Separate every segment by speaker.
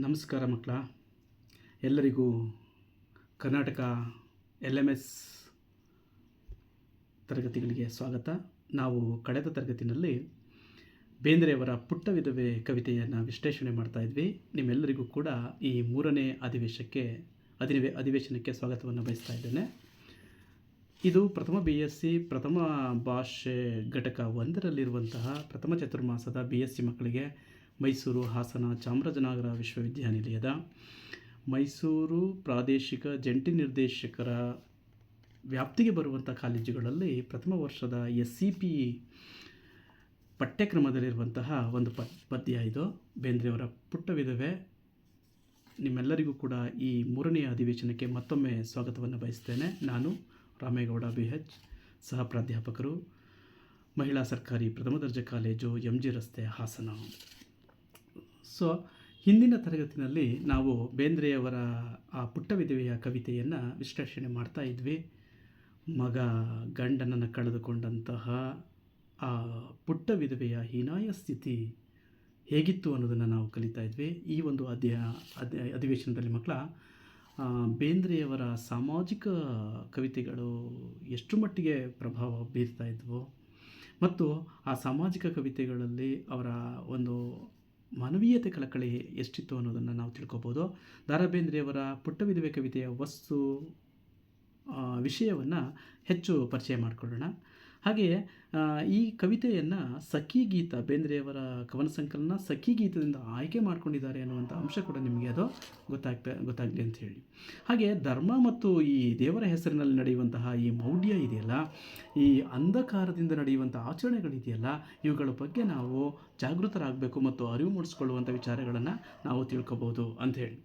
Speaker 1: ನಮಸ್ಕಾರ ಮಕ್ಕಳ ಎಲ್ಲರಿಗೂ ಕರ್ನಾಟಕ LMS ತರಗತಿಗಳಿಗೆ ಸ್ವಾಗತ. ನಾವು ಕಳೆದ ತರಗತಿಯಲ್ಲಿ ಬೇಂದ್ರೆಯವರ ಪುಟ್ಟ ವಿಧವೆ ಕವಿತೆಯನ್ನು ವಿಶ್ಲೇಷಣೆ ಮಾಡ್ತಾ ಇದ್ವಿ. ನಿಮ್ಮೆಲ್ಲರಿಗೂ ಕೂಡ ಈ ಮೂರನೇ ಅಧಿವೇಶನಕ್ಕೆ ಸ್ವಾಗತವನ್ನು ಬಯಸ್ತಾ ಇದ್ದೇನೆ. ಇದು ಪ್ರಥಮ BSc ಪ್ರಥಮ ಭಾಷೆ ಘಟಕ 1ರಲ್ಲಿರುವಂತಹ ಪ್ರಥಮ ಚತುರ್ಮಾಸದ BSc ಮಕ್ಕಳಿಗೆ ಮೈಸೂರು, ಹಾಸನ, ಚಾಮರಾಜನಗರ ವಿಶ್ವವಿದ್ಯಾನಿಲಯದ ಮೈಸೂರು ಪ್ರಾದೇಶಿಕ ಜಂಟಿ ನಿರ್ದೇಶಕರ ವ್ಯಾಪ್ತಿಗೆ ಬರುವಂಥ ಕಾಲೇಜುಗಳಲ್ಲಿ ಪ್ರಥಮ ವರ್ಷದ SCP ಪಠ್ಯಕ್ರಮದಲ್ಲಿರುವಂತಹ ಒಂದು ಪದ್ಯ ಇದು. ಬೇಂದ್ರೆಯವರ ಪುಟ್ಟ ವಿಧವೆ. ನಿಮ್ಮೆಲ್ಲರಿಗೂ ಕೂಡ ಈ ಮೂರನೆಯ ಅಧಿವೇಶನಕ್ಕೆ ಮತ್ತೊಮ್ಮೆ ಸ್ವಾಗತವನ್ನು ಬಯಸ್ತೇನೆ. ನಾನು ರಾಮೇಗೌಡ BH, ಸಹ ಪ್ರಾಧ್ಯಾಪಕರು, ಮಹಿಳಾ ಸರ್ಕಾರಿ ಪ್ರಥಮ ದರ್ಜೆ ಕಾಲೇಜು, MG ರಸ್ತೆ, ಹಾಸನ. ಸೊ ಹಿಂದಿನ ತರಗತಿಯಲ್ಲಿ ನಾವು ಬೇಂದ್ರೆಯವರ ಆ ಪುಟ್ಟ ವಿಧವೆಯ ಕವಿತೆಯನ್ನು ವಿಶ್ಲೇಷಣೆ ಮಾಡ್ತಾ ಇದ್ವಿ. ಮಗ ಗಂಡನನ್ನು ಕಳೆದುಕೊಂಡಂತಹ ಆ ಪುಟ್ಟ ವಿಧವೆಯ ಹೀನಾಯ ಸ್ಥಿತಿ ಹೇಗಿತ್ತು ಅನ್ನೋದನ್ನು ನಾವು ಕಲಿತಾ ಇದ್ವಿ. ಈ ಒಂದು ಅಧಿವೇಶನದಲ್ಲಿ ಮಕ್ಕಳ ಬೇಂದ್ರೆಯವರ ಸಾಮಾಜಿಕ ಕವಿತೆಗಳು ಎಷ್ಟು ಮಟ್ಟಿಗೆ ಪ್ರಭಾವ ಬೀರ್ತಾ ಇದ್ವು ಮತ್ತು ಆ ಸಾಮಾಜಿಕ ಕವಿತೆಗಳಲ್ಲಿ ಅವರ ಒಂದು ಮಾನವೀಯತೆ ಕಳಕಳಿ ಎಷ್ಟಿತ್ತು ಅನ್ನೋದನ್ನು ನಾವು ತಿಳ್ಕೊಬೋದು. ದ ರಾ ಬೇಂದ್ರೆಯವರ ಪುಟ್ಟ ವಿಧವೆ ಕವಿತೆಯ ವಿಷಯವನ್ನು ಹೆಚ್ಚು ಪರಿಚಯ ಮಾಡಿಕೊಳ್ಳೋಣ. ಹಾಗೆಯೇ ಈ ಕವಿತೆಯನ್ನು ಸಖಿ ಗೀತ, ಬೇಂದ್ರೆಯವರ ಕವನ ಸಂಕಲನ ಸಖಿ ಗೀತದಿಂದ ಆಯ್ಕೆ ಮಾಡ್ಕೊಂಡಿದ್ದಾರೆ ಅನ್ನುವಂಥ ಅಂಶ ಕೂಡ ನಿಮಗೆ ಅದು ಗೊತ್ತಾಗಲಿ ಅಂತ ಹೇಳಿ. ಹಾಗೆ ಧರ್ಮ ಮತ್ತು ಈ ದೇವರ ಹೆಸರಿನಲ್ಲಿ ನಡೆಯುವಂತಹ ಈ ಮೌಢ್ಯ ಇದೆಯಲ್ಲ, ಈ ಅಂಧಕಾರದಿಂದ ನಡೆಯುವಂಥ ಆಚರಣೆಗಳಿದೆಯಲ್ಲ, ಇವುಗಳ ಬಗ್ಗೆ ನಾವು ಜಾಗೃತರಾಗಬೇಕು ಮತ್ತು ಅರಿವು ಮೂಡಿಸ್ಕೊಳ್ಳುವಂಥ ವಿಚಾರಗಳನ್ನು ನಾವು ತಿಳ್ಕೊಬೋದು ಅಂಥೇಳಿ.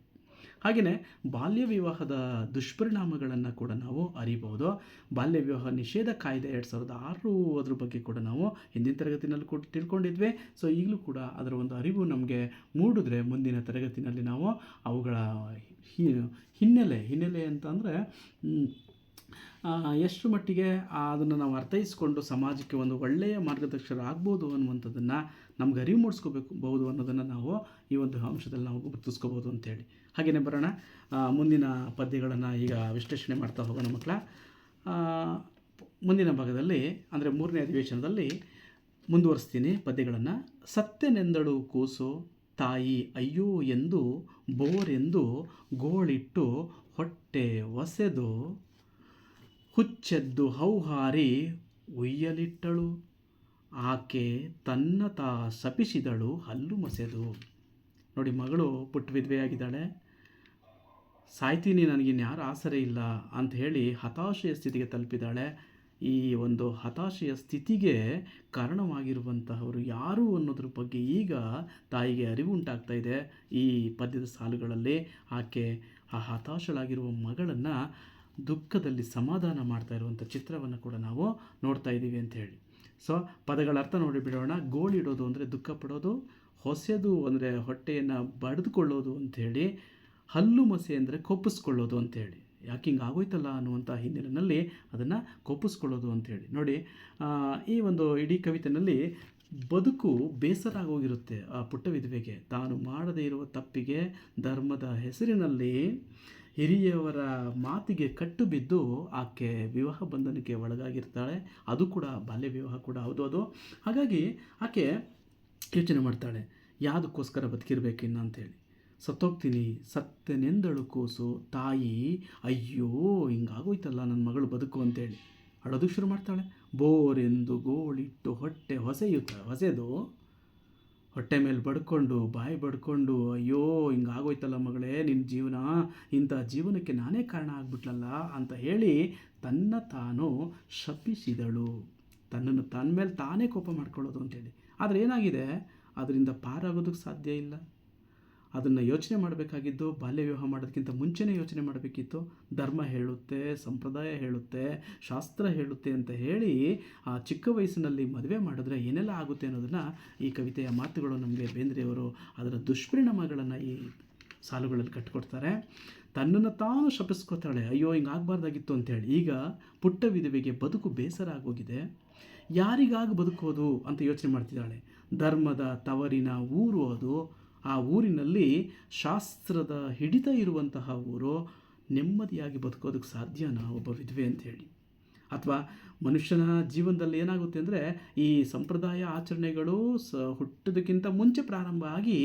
Speaker 1: ಹಾಗೆಯೇ ಬಾಲ್ಯ ವಿವಾಹದ ದುಷ್ಪರಿಣಾಮಗಳನ್ನು ಕೂಡ ನಾವು ಅರಿಬಹುದು. ಬಾಲ್ಯ ವಿವಾಹ ನಿಷೇಧ ಕಾಯ್ದೆ 2006 ಅದ್ರ ಬಗ್ಗೆ ಕೂಡ ನಾವು ಹಿಂದಿನ ತರಗತಿನಲ್ಲಿ ಕೂಡ ತಿಳ್ಕೊಂಡಿದ್ವಿ. ಸೊ ಈಗಲೂ ಕೂಡ ಅದರ ಒಂದು ಅರಿವು ನಮಗೆ ಮೂಡಿದ್ರೆ ಮುಂದಿನ ತರಗತಿನಲ್ಲಿ ನಾವು ಅವುಗಳ ಹಿನ್ನೆಲೆ ಅಂತಂದರೆ ಎಷ್ಟು ಮಟ್ಟಿಗೆ ಅದನ್ನು ನಾವು ಅರ್ಥೈಸ್ಕೊಂಡು ಸಮಾಜಕ್ಕೆ ಒಂದು ಒಳ್ಳೆಯ ಮಾರ್ಗದರ್ಶಕರಾಗ್ಬೋದು ಅನ್ನುವಂಥದ್ದನ್ನು ನಮ್ಗೆ ಅರಿವು ಮೂಡಿಸ್ಕೋಬಹುದು ಅನ್ನೋದನ್ನು ನಾವು ಈ ಒಂದು ಅಂಶದಲ್ಲಿ ನಾವು ಗುರುತಿಸ್ಕೋಬೋದು ಅಂತೇಳಿ. ಹಾಗೆಯೇ ಬರೋಣ ಮುಂದಿನ ಪದ್ಯಗಳನ್ನು ಈಗ ವಿಶ್ಲೇಷಣೆ ಮಾಡ್ತಾ ಹೋಗೋಣ ಮಕ್ಕಳ. ಮುಂದಿನ ಭಾಗದಲ್ಲಿ ಅಂದರೆ ಮೂರನೇ ಅಧಿವೇಶನದಲ್ಲಿ ಮುಂದುವರಿಸ್ತೀನಿ ಪದ್ಯಗಳನ್ನು. ಸತ್ಯನೆಂದಳು ಕೂಸು ತಾಯಿ ಅಯ್ಯೋ ಎಂದು ಬೋರೆಂದು ಗೋಳಿಟ್ಟು ಹೊಟ್ಟೆ ಒಸೆದು ಹುಚ್ಚೆದ್ದು ಹೌಹಾರಿ ಉಯ್ಯಲಿಟ್ಟಳು. ಆಕೆ ತನ್ನ ತಾ ಶಪಿಸಿದಳು ಹಲ್ಲು ಮಸೆದು. ನೋಡಿ, ಮಗಳು ಪುಟ್ಟ ವಿಧವೆಯಾಗಿದ್ದಾಳೆ. ಸಾಯ್ತೀನಿ, ನನಗಿನ್ಯಾರು ಆಸರೆ ಇಲ್ಲ ಅಂತ ಹೇಳಿ ಹತಾಶೆಯ ಸ್ಥಿತಿಗೆ ತಲುಪಿದ್ದಾಳೆ. ಈ ಒಂದು ಹತಾಶೆಯ ಸ್ಥಿತಿಗೆ ಕಾರಣವಾಗಿರುವಂತಹವರು ಯಾರು ಅನ್ನೋದ್ರ ಬಗ್ಗೆ ಈಗ ತಾಯಿಗೆ ಅರಿವು ಉಂಟಾಗ್ತಾ ಇದೆ. ಈ ಪದ್ಯದ ಸಾಲುಗಳಲ್ಲಿ ಆಕೆ ಆ ಹತಾಶಳಾಗಿರುವ ಮಗಳನ್ನು ದುಃಖದಲ್ಲಿ ಸಮಾಧಾನ ಮಾಡ್ತಾ ಇರುವಂಥ ಚಿತ್ರವನ್ನು ಕೂಡ ನಾವು ನೋಡ್ತಾ ಇದ್ದೀವಿ ಅಂತ ಹೇಳಿ. ಸೊ ಪದಗಳ ಅರ್ಥ ನೋಡಿ ಬಿಡೋಣ. ಗೋಳಿಡೋದು ಅಂದರೆ ದುಃಖ ಪಡೋದು, ಹೊಸೆದು ಅಂದರೆ ಹೊಟ್ಟೆಯನ್ನು ಬಡಿದುಕೊಳ್ಳೋದು ಅಂಥೇಳಿ, ಹಲ್ಲು ಮಸೆ ಅಂದರೆ ಕೊಪ್ಪಿಸ್ಕೊಳ್ಳೋದು ಅಂಥೇಳಿ. ಯಾಕೆ ಹಿಂಗೆ ಆಗೋಯ್ತಲ್ಲ ಅನ್ನುವಂಥ ಹಿನ್ನೆಲೆಯಲ್ಲಿ ಅದನ್ನು ಕೊಪ್ಪಿಸ್ಕೊಳ್ಳೋದು ಅಂಥೇಳಿ. ನೋಡಿ, ಈ ಒಂದು ಇಡೀ ಕವಿತೆಯಲ್ಲಿ ಬದುಕು ಬೇಸರ ಆಗೋಗಿರುತ್ತೆ ಆ ಪುಟ್ಟ ವಿಧವೆಗೆ. ತಾನು ಮಾಡದೇ ಇರುವ ತಪ್ಪಿಗೆ ಧರ್ಮದ ಹೆಸರಿನಲ್ಲಿ ಹಿರಿಯವರ ಮಾತಿಗೆ ಕಟ್ಟು ಬಿದ್ದು ಆಕೆ ವಿವಾಹ ಬಂಧನಕ್ಕೆ ಒಳಗಾಗಿರ್ತಾಳೆ. ಅದು ಕೂಡ ಬಾಲ್ಯ ವಿವಾಹ ಕೂಡ ಹೌದು ಅದು. ಹಾಗಾಗಿ ಆಕೆ ಯೋಚನೆ ಮಾಡ್ತಾಳೆ, ಯಾವುದಕ್ಕೋಸ್ಕರ ಬದುಕಿರ್ಬೇಕಿನ್ನು ಅಂಥೇಳಿ. ಸತ್ತೋಗ್ತೀನಿ, ಸತ್ಯನೆಂದಳು ಕೂಸು ತಾಯಿ ಅಯ್ಯೋ ಹಿಂಗಾಗೋಯ್ತಲ್ಲ ನನ್ನ ಮಗಳು ಬದುಕು ಅಂತೇಳಿ ಅಳೋದು ಶುರು ಮಾಡ್ತಾಳೆ. ಬೋರೆಂದು ಗೋಳಿಟ್ಟು ಹೊಟ್ಟೆ ಹೊಸೆದು ಹೊಟ್ಟೆ ಮೇಲೆ ಬಡ್ಕೊಂಡು ಬಾಯಿ ಬಡ್ಕೊಂಡು ಅಯ್ಯೋ ಹಿಂಗಾಗೋಯ್ತಲ್ಲ ಮಗಳೇ ನಿನ್ನ ಜೀವನ, ಇಂಥ ಜೀವನಕ್ಕೆ ನಾನೇ ಕಾರಣ ಆಗ್ಬಿಟ್ಲಲ್ಲ ಅಂತ ಹೇಳಿ ತನ್ನ ತಾನು ಶಪಿಸಿದಳು. ತನ್ನ ಮೇಲೆ ತಾನೇ ಕೋಪ ಮಾಡ್ಕೊಳ್ಳೋದು ಅಂತೇಳಿ. ಆದರೆ ಏನಾಗಿದೆ, ಅದರಿಂದ ಪಾರಾಗೋದಕ್ಕೆ ಸಾಧ್ಯ ಇಲ್ಲ. ಅದನ್ನು ಯೋಚನೆ ಮಾಡಬೇಕಾಗಿದ್ದು ಬಾಲ್ಯ ವಿವಾಹ ಮಾಡೋದಕ್ಕಿಂತ ಮುಂಚೆನೇ ಯೋಚನೆ ಮಾಡಬೇಕಿತ್ತು. ಧರ್ಮ ಹೇಳುತ್ತೆ, ಸಂಪ್ರದಾಯ ಹೇಳುತ್ತೆ, ಶಾಸ್ತ್ರ ಹೇಳುತ್ತೆ ಅಂತ ಹೇಳಿ ಆ ಚಿಕ್ಕ ವಯಸ್ಸಿನಲ್ಲಿ ಮದುವೆ ಮಾಡಿದ್ರೆ ಏನೆಲ್ಲ ಆಗುತ್ತೆ ಅನ್ನೋದನ್ನು ಈ ಕವಿತೆಯ ಮಾತುಗಳು ನಮಗೆ ಬೇಂದ್ರೆಯವರು ಅದರ ದುಷ್ಪರಿಣಾಮಗಳನ್ನು ಈ ಸಾಲುಗಳಲ್ಲಿ ಕಟ್ಟಿಕೊಡ್ತಾರೆ. ತನ್ನನ್ನು ತಾನು ಶಪಿಸ್ಕೋತಾಳೆ, ಅಯ್ಯೋ ಹಿಂಗಾಗಬಾರ್ದಾಗಿತ್ತು ಅಂತೇಳಿ. ಈಗ ಪುಟ್ಟ ವಿಧವೆಗೆ ಬದುಕು ಬೇಸರ ಆಗೋಗಿದೆ. ಯಾರಿಗಾಗಿ ಬದುಕೋದು ಅಂತ ಯೋಚನೆ ಮಾಡ್ತಿದ್ದಾಳೆ. ಧರ್ಮದ ತವರಿನ ಊರು ಅದು. ಆ ಊರಿನಲ್ಲಿ ಶಾಸ್ತ್ರದ ಹಿಡಿತ ಇರುವಂತಹ ಊರು, ನೆಮ್ಮದಿಯಾಗಿ ಬದುಕೋದಕ್ಕೆ ಸಾಧ್ಯನಾ ಒಬ್ಬ ವಿಧವೆ ಅಂಥೇಳಿ? ಅಥವಾ ಮನುಷ್ಯನ ಜೀವನದಲ್ಲಿ ಏನಾಗುತ್ತೆ ಅಂದರೆ, ಈ ಸಂಪ್ರದಾಯ ಆಚರಣೆಗಳು ಹುಟ್ಟೋದಕ್ಕಿಂತ ಮುಂಚೆ ಪ್ರಾರಂಭ ಆಗಿ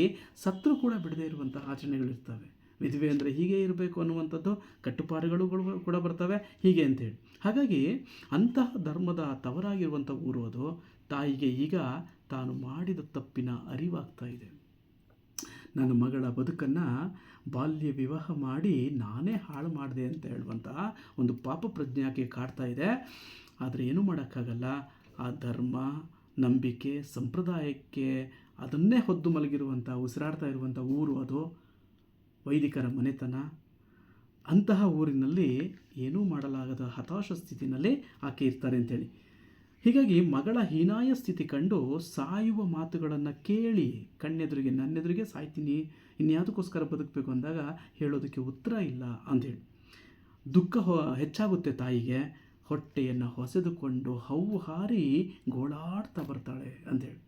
Speaker 1: ಸತ್ರು ಕೂಡ ಬಿಡದೇ ಇರುವಂತಹ ಆಚರಣೆಗಳಿರ್ತವೆ. ವಿಧವೆ ಅಂದರೆ ಹೀಗೆ ಇರಬೇಕು ಅನ್ನುವಂಥದ್ದು ಕಟ್ಟುಪಾಡುಗಳು ಕೂಡ ಬರ್ತವೆ, ಹೀಗೆ ಅಂತೇಳಿ. ಹಾಗಾಗಿ ಅಂತಹ ಧರ್ಮದ ತವರಾಗಿರುವಂಥ ಊರು ಅದು. ತಾಯಿಗೆ ಈಗ ತಾನು ಮಾಡಿದ ತಪ್ಪಿನ ಅರಿವಾಗ್ತಾ ಇದೆ. ನನ್ನ ಮಗಳ ಬದುಕನ್ನು ಬಾಲ್ಯ ವಿವಾಹ ಮಾಡಿ ನಾನೇ ಹಾಳು ಮಾಡಿದೆ ಅಂತ ಹೇಳುವಂತಹ ಒಂದು ಪಾಪ ಪ್ರಜ್ಞೆ ಆಕೆ ಕಾಡ್ತಾ ಇದೆ. ಆದರೆ ಏನೂ ಮಾಡೋಕ್ಕಾಗಲ್ಲ. ಆ ಧರ್ಮ, ನಂಬಿಕೆ, ಸಂಪ್ರದಾಯಕ್ಕೆ ಅದನ್ನೇ ಹೊದ್ದು ಮಲಗಿರುವಂಥ, ಉಸಿರಾಡ್ತಾ ಇರುವಂಥ ಊರು ಅದು, ವೈದಿಕರ ಮನೆತನ. ಅಂತಹ ಊರಿನಲ್ಲಿ ಏನೂ ಮಾಡಲಾಗದ ಹತಾಶ ಸ್ಥಿತಿನಲ್ಲಿ ಆಕೆ ಇರ್ತಾರೆ ಅಂಥೇಳಿ. ಹೀಗಾಗಿ ಮಗಳ ಹೀನಾಯ ಸ್ಥಿತಿ ಕಂಡು ಸಾಯುವ ಮಾತುಗಳನ್ನು ಕೇಳಿ ಕಣ್ಣೆದುರಿಗೆ, ನನ್ನೆದುರಿಗೆ ಸಾಯ್ತೀನಿ, ಇನ್ಯಾವುದಕ್ಕೋಸ್ಕರ ಬದುಕಬೇಕು ಅಂದಾಗ ಹೇಳೋದಕ್ಕೆ ಉತ್ತರ ಇಲ್ಲ ಅಂಥೇಳಿ ದುಃಖ ಹೆಚ್ಚಾಗುತ್ತೆ ತಾಯಿಗೆ. ಹೊಟ್ಟೆಯನ್ನು ಹೊಸೆದುಕೊಂಡು ಹವ್ವು ಹಾರಿ ಗೋಳಾಡ್ತಾ ಬರ್ತಾಳೆ ಅಂಥೇಳಿ.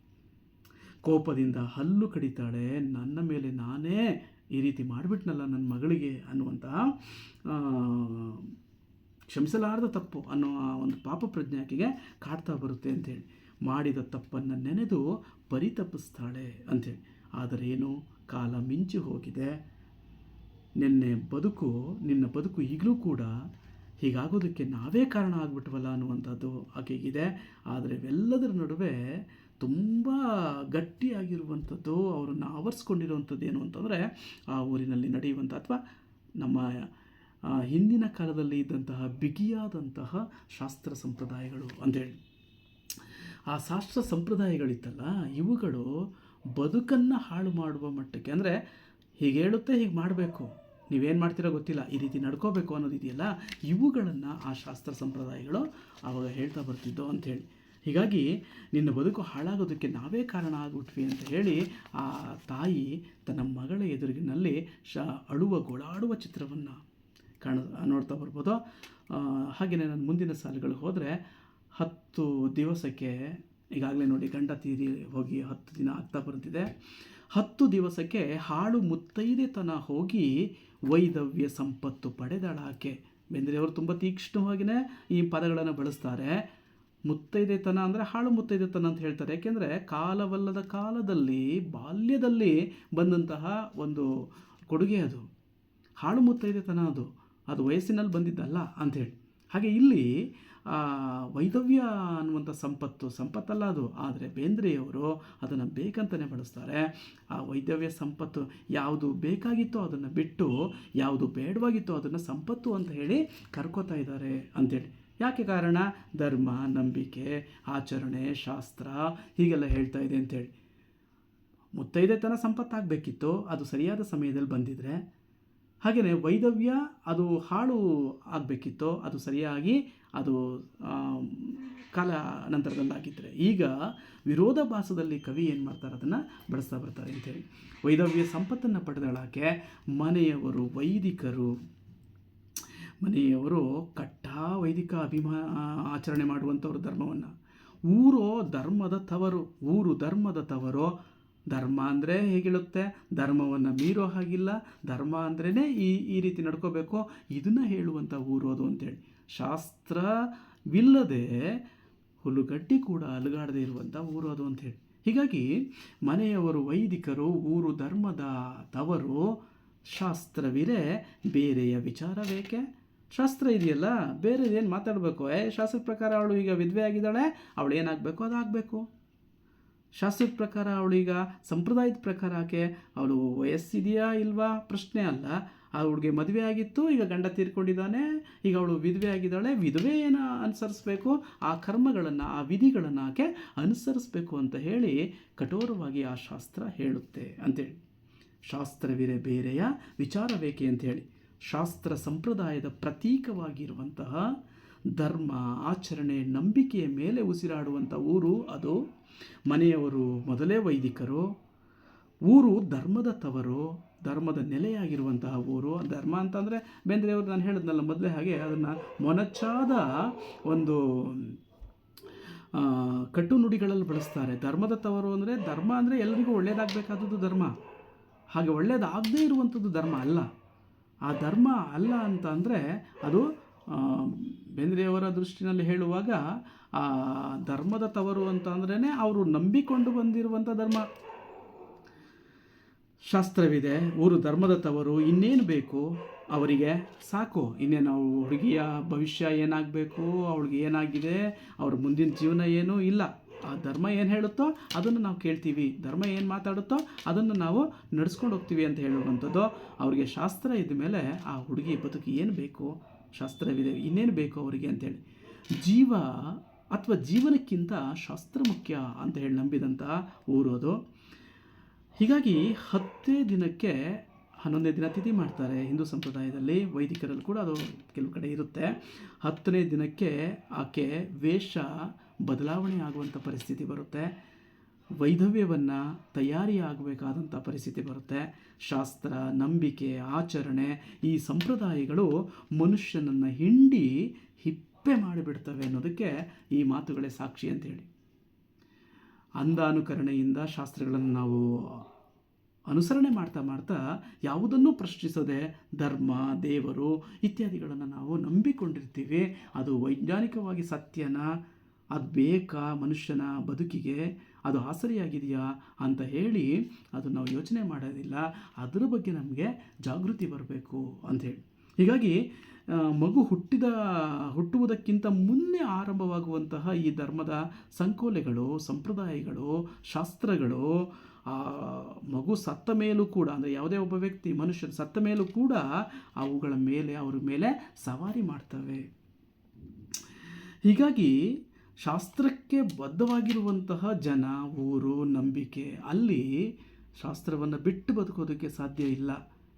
Speaker 1: ಕೋಪದಿಂದ ಹಲ್ಲು ಕಡಿತಾಳೆ. ನನ್ನ ಮೇಲೆ ನಾನೇ ಈ ರೀತಿ ಮಾಡಿಬಿಟ್ನಲ್ಲ ನನ್ನ ಮಗಳಿಗೆ ಅನ್ನುವಂತಹ ಕ್ಷಮಿಸಲಾರದ ತಪ್ಪು ಅನ್ನೋ ಒಂದು ಪಾಪ ಪ್ರಜ್ಞೆ ಆಕೆಗೆ ಕಾಡ್ತಾ ಬರುತ್ತೆ ಅಂಥೇಳಿ. ಮಾಡಿದ ತಪ್ಪನ್ನು ನೆನೆದು ಪರಿತಪಿಸ್ತಾಳೆ ಅಂಥೇಳಿ. ಆದರೆ ಏನು, ಕಾಲ ಮಿಂಚಿ ಹೋಗಿದೆ. ನಿನ್ನ ಬದುಕು ಈಗಲೂ ಕೂಡ ಹೀಗಾಗೋದಕ್ಕೆ ನಾವೇ ಕಾರಣ ಆಗಿಬಿಟ್ವಲ್ಲ ಅನ್ನುವಂಥದ್ದು ಆಕೆಗಿದೆ. ಆದರೆ ಇವೆಲ್ಲದರ ನಡುವೆ ತುಂಬ ಗಟ್ಟಿಯಾಗಿರುವಂಥದ್ದು, ಅವರನ್ನು ಆವರಿಸ್ಕೊಂಡಿರುವಂಥದ್ದು ಏನು ಅಂತಂದರೆ, ಆ ಊರಿನಲ್ಲಿ ನಡೆಯುವಂಥ ಅಥವಾ ನಮ್ಮ ಹಿಂದಿನ ಕಾಲದಲ್ಲಿ ಇದ್ದಂತಹ ಬಿಗಿಯಾದಂತಹ ಶಾಸ್ತ್ರ ಸಂಪ್ರದಾಯಗಳು ಅಂಥೇಳಿ. ಆ ಶಾಸ್ತ್ರ ಸಂಪ್ರದಾಯಗಳಿತ್ತಲ್ಲ, ಇವುಗಳು ಬದುಕನ್ನು ಹಾಳು ಮಾಡುವ ಮಟ್ಟಕ್ಕೆ, ಅಂದರೆ ಹೀಗೆ ಹೇಳುತ್ತೆ ಹೀಗೆ ಮಾಡಬೇಕು, ನೀವೇನು ಮಾಡ್ತೀರೋ ಗೊತ್ತಿಲ್ಲ, ಈ ರೀತಿ ನಡ್ಕೋಬೇಕು ಅನ್ನೋದಿದೆಯಲ್ಲ, ಇವುಗಳನ್ನು ಆ ಶಾಸ್ತ್ರ ಸಂಪ್ರದಾಯಗಳು ಆವಾಗ ಹೇಳ್ತಾ ಬರ್ತಿದ್ದೋ ಅಂಥೇಳಿ. ಹೀಗಾಗಿ ನಿನ್ನ ಬದುಕು ಹಾಳಾಗೋದಕ್ಕೆ ನಾವೇ ಕಾರಣ ಆಗಿಬಿಟ್ವಿ ಅಂತ ಹೇಳಿ ಆ ತಾಯಿ ತನ್ನ ಮಗಳ ಎದುರಿನಲ್ಲಿ ಗೋಳಾಡುವ ಚಿತ್ರವನ್ನು ನೋಡ್ತಾ ಬರ್ಬೋದು. ಹಾಗೆಯೇ ನಾನು ಮುಂದಿನ ಸಾಲುಗಳಿಗೆ ಹೋದರೆ, 10 ದಿವಸಕ್ಕೆ, ಈಗಾಗಲೇ ನೋಡಿ ಗಂಡ ತೀರಿ ಹೋಗಿ 10 ದಿನ ಆಗ್ತಾ ಬರ್ತಿದೆ. 10 ದಿವಸಕ್ಕೆ ಹಾಳು ಮುತ್ತೈದೆತನ ಹೋಗಿ ವೈದವ್ಯ ಸಂಪತ್ತು ಪಡೆದಳಾಕೆ. ಬೇಂದ್ರೆಯವರು ತುಂಬ ತೀಕ್ಷ್ಣವಾಗಿಯೇ ಈ ಪದಗಳನ್ನು ಬಳಸ್ತಾರೆ. ಮುತ್ತೈದೆತನ ಅಂದರೆ ಹಾಳು ಮುತ್ತೈದೆತನ ಅಂತ ಹೇಳ್ತಾರೆ. ಏಕೆಂದರೆ ಕಾಲವಲ್ಲದ ಕಾಲದಲ್ಲಿ, ಬಾಲ್ಯದಲ್ಲಿ ಬಂದಂತಹ ಒಂದು ಕೊಡುಗೆ ಅದು. ಹಾಳು ಮುತ್ತೈದೆತನ ಅದು ವಯಸ್ಸಿನಲ್ಲಿ ಬಂದಿದ್ದಲ್ಲ ಅಂಥೇಳಿ. ಹಾಗೆ ಇಲ್ಲಿ ವೈದವ್ಯ ಅನ್ನುವಂಥ ಸಂಪತ್ತಲ್ಲ ಅದು. ಆದರೆ ಬೇಂದ್ರೆಯವರು ಅದನ್ನು ಬೇಕಂತಲೇ ಬಳಸ್ತಾರೆ. ಆ ವೈದವ್ಯ ಸಂಪತ್ತು ಯಾವುದು ಬೇಕಾಗಿತ್ತೋ ಅದನ್ನು ಬಿಟ್ಟು, ಯಾವುದು ಬೇಡವಾಗಿತ್ತೋ ಅದನ್ನು ಸಂಪತ್ತು ಅಂತ ಹೇಳಿ ಕರ್ಕೋತಾ ಇದ್ದಾರೆ ಅಂಥೇಳಿ. ಯಾಕೆ ಕಾರಣ? ಧರ್ಮ, ನಂಬಿಕೆ, ಆಚರಣೆ, ಶಾಸ್ತ್ರ ಹೀಗೆಲ್ಲ ಹೇಳ್ತಾ ಇದೆ ಅಂಥೇಳಿ. ಮುತ್ತೈದೆತನ ಸಂಪತ್ತಾಗಬೇಕಿತ್ತು, ಅದು ಸರಿಯಾದ ಸಮಯದಲ್ಲಿ ಬಂದಿದ್ರೆ. ಹಾಗೆಯೇ ವೈದವ್ಯ ಅದು ಹಾಳು ಆಗಬೇಕಿತ್ತು, ಅದು ಸರಿಯಾಗಿ ಅದು ಕಾಲ ನಂತರದಲ್ಲಾಗಿದ್ದರೆ. ಈಗ ವಿರೋಧಾಭಾಸದಲ್ಲಿ ಕವಿ ಏನು ಮಾಡ್ತಾರೆ, ಅದನ್ನು ಬಳಸ್ತಾ ಬರ್ತಾರೆ ಅಂಥೇಳಿ. ವೈದವ್ಯ ಸಂಪತ್ತನ್ನು ಪಡೆದಳಾಕೆ. ಮನೆಯವರು ವೈದಿಕರು, ಮನೆಯವರು ವೈದಿಕ ಆಚರಣೆ ಮಾಡುವಂಥವ್ರು ಧರ್ಮವನ್ನು. ಊರು ಧರ್ಮದ ತವರು. ಧರ್ಮ ಅಂದರೆ ಹೇಗಿರುತ್ತೆ, ಧರ್ಮವನ್ನು ಮೀರೋ ಹಾಗಿಲ್ಲ, ಧರ್ಮ ಅಂದ್ರೇ ಈ ರೀತಿ ನಡ್ಕೋಬೇಕು, ಇದನ್ನು ಹೇಳುವಂಥ ಊರು ಅದು ಅಂಥೇಳಿ. ಶಾಸ್ತ್ರವಿಲ್ಲದೆ ಹುಲ್ಲುಗಡ್ಡಿ ಕೂಡ ಅಲುಗಾಡದೇ ಇರುವಂಥ ಊರು ಅದು ಅಂಥೇಳಿ. ಹೀಗಾಗಿ ಮನೆಯವರು ವೈದಿಕರು, ಊರು ಧರ್ಮದ ತವರು, ಶಾಸ್ತ್ರವಿರೇ ಬೇರೆಯ ವಿಚಾರವೇಕೆ? ಶಾಸ್ತ್ರ ಇದೆಯಲ್ಲ, ಬೇರೆದೇನು ಮಾತಾಡಬೇಕು? ಶಾಸ್ತ್ರದ ಪ್ರಕಾರ ಅವಳು ಈಗ ವಿಧವೆ ಆಗಿದ್ದಾಳೆ, ಅವಳು ಏನಾಗಬೇಕು ಅದಾಗಬೇಕು. ಶಾಸ್ತ್ರದ ಪ್ರಕಾರ ಅವಳೀಗ ಸಂಪ್ರದಾಯದ ಪ್ರಕಾರ ಅವಳು ವಯಸ್ಸಿದೆಯಾ ಇಲ್ವಾ ಪ್ರಶ್ನೆ ಅಲ್ಲ. ಅವಳಿಗೆ ಮದುವೆ ಆಗಿತ್ತು, ಈಗ ಗಂಡ ತೀರ್ಕೊಂಡಿದ್ದಾನೆ, ಈಗ ಅವಳು ವಿಧವೆ ಆಗಿದ್ದಾಳೆ. ವಿಧವೆಯನ್ನು ಅನುಸರಿಸಬೇಕು, ಆ ಕರ್ಮಗಳನ್ನು, ಆ ವಿಧಿಗಳನ್ನು ಅನುಸರಿಸಬೇಕು ಅಂತ ಹೇಳಿ ಕಠೋರವಾಗಿ ಆ ಶಾಸ್ತ್ರ ಹೇಳುತ್ತೆ ಅಂಥೇಳಿ. ಶಾಸ್ತ್ರವಿರೇ ಬೇರೆಯ ವಿಚಾರವೇಕೆ ಅಂಥೇಳಿ. ಶಾಸ್ತ್ರ ಸಂಪ್ರದಾಯದ ಪ್ರತೀಕವಾಗಿರುವಂತಹ ಧರ್ಮ, ಆಚರಣೆ, ನಂಬಿಕೆಯ ಮೇಲೆ ಉಸಿರಾಡುವಂಥ ಊರು ಅದು. ಮನೆಯವರು ಮೊದಲೇ ವೈದಿಕರು, ಊರು ಧರ್ಮದ ತವರು, ಧರ್ಮದ ನೆಲೆಯಾಗಿರುವಂತಹ ಊರು. ಧರ್ಮ ಅಂತಂದರೆ ಬೇಂದ್ರೆಯವರು ನಾನು ಹೇಳಿದ್ನಲ್ಲ ಮೊದಲೇ, ಹಾಗೆ ಅದನ್ನು ಮೊನಚಾದ ಒಂದು ಕಟ್ಟುನುಡಿಗಳಲ್ಲಿ ಬಳಸ್ತಾರೆ. ಧರ್ಮದ ತವರು ಅಂದರೆ, ಧರ್ಮ ಅಂದರೆ ಎಲ್ಲರಿಗೂ ಒಳ್ಳೆಯದಾಗಬೇಕಾದದ್ದು ಧರ್ಮ. ಹಾಗೆ ಒಳ್ಳೆಯದಾಗದೇ ಇರುವಂಥದ್ದು ಧರ್ಮ ಅಲ್ಲ. ಆ ಧರ್ಮ ಅಲ್ಲ ಅಂತ ಅಂದರೆ ಅದು ಬೇಂದ್ರೆಯವರ ದೃಷ್ಟಿನಲ್ಲಿ ಹೇಳುವಾಗ ಆ ಧರ್ಮದ ತವರು ಅಂತ ಅಂದ್ರೇ ಅವರು ನಂಬಿಕೊಂಡು ಬಂದಿರುವಂಥ ಧರ್ಮ. ಶಾಸ್ತ್ರವಿದೆ, ಊರು ಧರ್ಮದ ತವರು, ಇನ್ನೇನು ಬೇಕು ಅವರಿಗೆ, ಸಾಕು. ಇನ್ನೇನು ಹುಡುಗಿಯ ಭವಿಷ್ಯ ಏನಾಗಬೇಕು, ಅವಳಿಗೆ ಏನಾಗಿದೆ, ಅವ್ರ ಮುಂದಿನ ಜೀವನ ಏನೂ ಇಲ್ಲ. ಆ ಧರ್ಮ ಏನು ಹೇಳುತ್ತೋ ಅದನ್ನು ನಾವು ಕೇಳ್ತೀವಿ, ಧರ್ಮ ಏನು ಮಾತಾಡುತ್ತೋ ಅದನ್ನು ನಾವು ನಡೆಸ್ಕೊಂಡು ಹೋಗ್ತೀವಿ ಅಂತ ಹೇಳುವಂಥದ್ದು. ಅವರಿಗೆ ಶಾಸ್ತ್ರ ಇದ್ದ ಮೇಲೆ ಆ ಹುಡುಗಿ ಬದುಕು ಏನು ಬೇಕು, ಶಾಸ್ತ್ರವಿದೆ, ಇನ್ನೇನು ಬೇಕು ಅವರಿಗೆ ಅಂತೇಳಿ. ಜೀವ ಅಥವಾ ಜೀವನಕ್ಕಿಂತ ಶಾಸ್ತ್ರ ಮುಖ್ಯ ಅಂತ ಹೇಳಿ ನಂಬಿದಂಥ ಊರು ಅದು. ಹೀಗಾಗಿ 10ನೇ ದಿನಕ್ಕೆ 11ನೇ ದಿನ ತಿಥಿ ಮಾಡ್ತಾರೆ ಹಿಂದೂ ಸಂಪ್ರದಾಯದಲ್ಲಿ, ವೈದಿಕರಲ್ಲಿ ಕೂಡ ಅದು ಕೆಲವು ಕಡೆ ಇರುತ್ತೆ. 10ನೇ ದಿನಕ್ಕೆ ಆಕೆ ವೇಷ ಬದಲಾವಣೆ ಆಗುವಂಥ ಪರಿಸ್ಥಿತಿ ಬರುತ್ತೆ, ವೈಧವ್ಯವನ್ನು ತಯಾರಿ ಆಗಬೇಕಾದಂಥ ಪರಿಸ್ಥಿತಿ ಬರುತ್ತೆ. ಶಾಸ್ತ್ರ, ನಂಬಿಕೆ, ಆಚರಣೆ, ಈ ಸಂಪ್ರದಾಯಗಳು ಮನುಷ್ಯನನ್ನು ಹಿಂಡಿ ಹಿಪ್ಪೆ ಮಾಡಿಬಿಡ್ತವೆ ಅನ್ನೋದಕ್ಕೆ ಈ ಮಾತುಗಳೇ ಸಾಕ್ಷಿ ಅಂತೇಳಿ. ಅಂಧಾನುಕರಣೆಯಿಂದ ಶಾಸ್ತ್ರಗಳನ್ನು ನಾವು ಅನುಸರಣೆ ಮಾಡ್ತಾ ಮಾಡ್ತಾ ಯಾವುದನ್ನು ಪ್ರಶ್ನಿಸದೆ ಧರ್ಮ, ದೇವರು ಇತ್ಯಾದಿಗಳನ್ನು ನಾವು ನಂಬಿಕೊಂಡಿರ್ತೀವಿ. ಅದು ವೈಜ್ಞಾನಿಕವಾಗಿ ಸತ್ಯನ, ಅದು ಬೇಕಾ ಮನುಷ್ಯನ ಬದುಕಿಗೆ, ಅದು ಆಸರಿಯಾಗಿದೆಯಾ ಅಂತ ಹೇಳಿ ಅದು ನಾವು ಯೋಚನೆ ಮಾಡೋದಿಲ್ಲ. ಅದರ ಬಗ್ಗೆ ನಮಗೆ ಜಾಗೃತಿ ಬರಬೇಕು ಅಂಥೇಳಿ. ಹೀಗಾಗಿ ಮಗು ಹುಟ್ಟುವುದಕ್ಕಿಂತ ಮುನ್ನೆ ಆರಂಭವಾಗುವಂತಹ ಈ ಧರ್ಮದ ಸಂಕೋಲೆಗಳು, ಸಂಪ್ರದಾಯಗಳು, ಶಾಸ್ತ್ರಗಳು ಮಗು ಸತ್ತ ಮೇಲೂ ಕೂಡ, ಅಂದರೆ ಯಾವುದೇ ಒಬ್ಬ ವ್ಯಕ್ತಿ ಮನುಷ್ಯರು ಸತ್ತ ಮೇಲೂ ಕೂಡ ಅವುಗಳ ಮೇಲೆ ಅವ್ರ ಮೇಲೆ ಸವಾರಿ ಮಾಡ್ತವೆ. ಹೀಗಾಗಿ ಶಾಸ್ತ್ರಕ್ಕೆ ಬದ್ಧವಾಗಿರುವಂತಹ ಜನ, ಊರು, ನಂಬಿಕೆ, ಅಲ್ಲಿ ಶಾಸ್ತ್ರವನ್ನು ಬಿಟ್ಟು ಬದುಕೋದಕ್ಕೆ ಸಾಧ್ಯ ಇಲ್ಲ,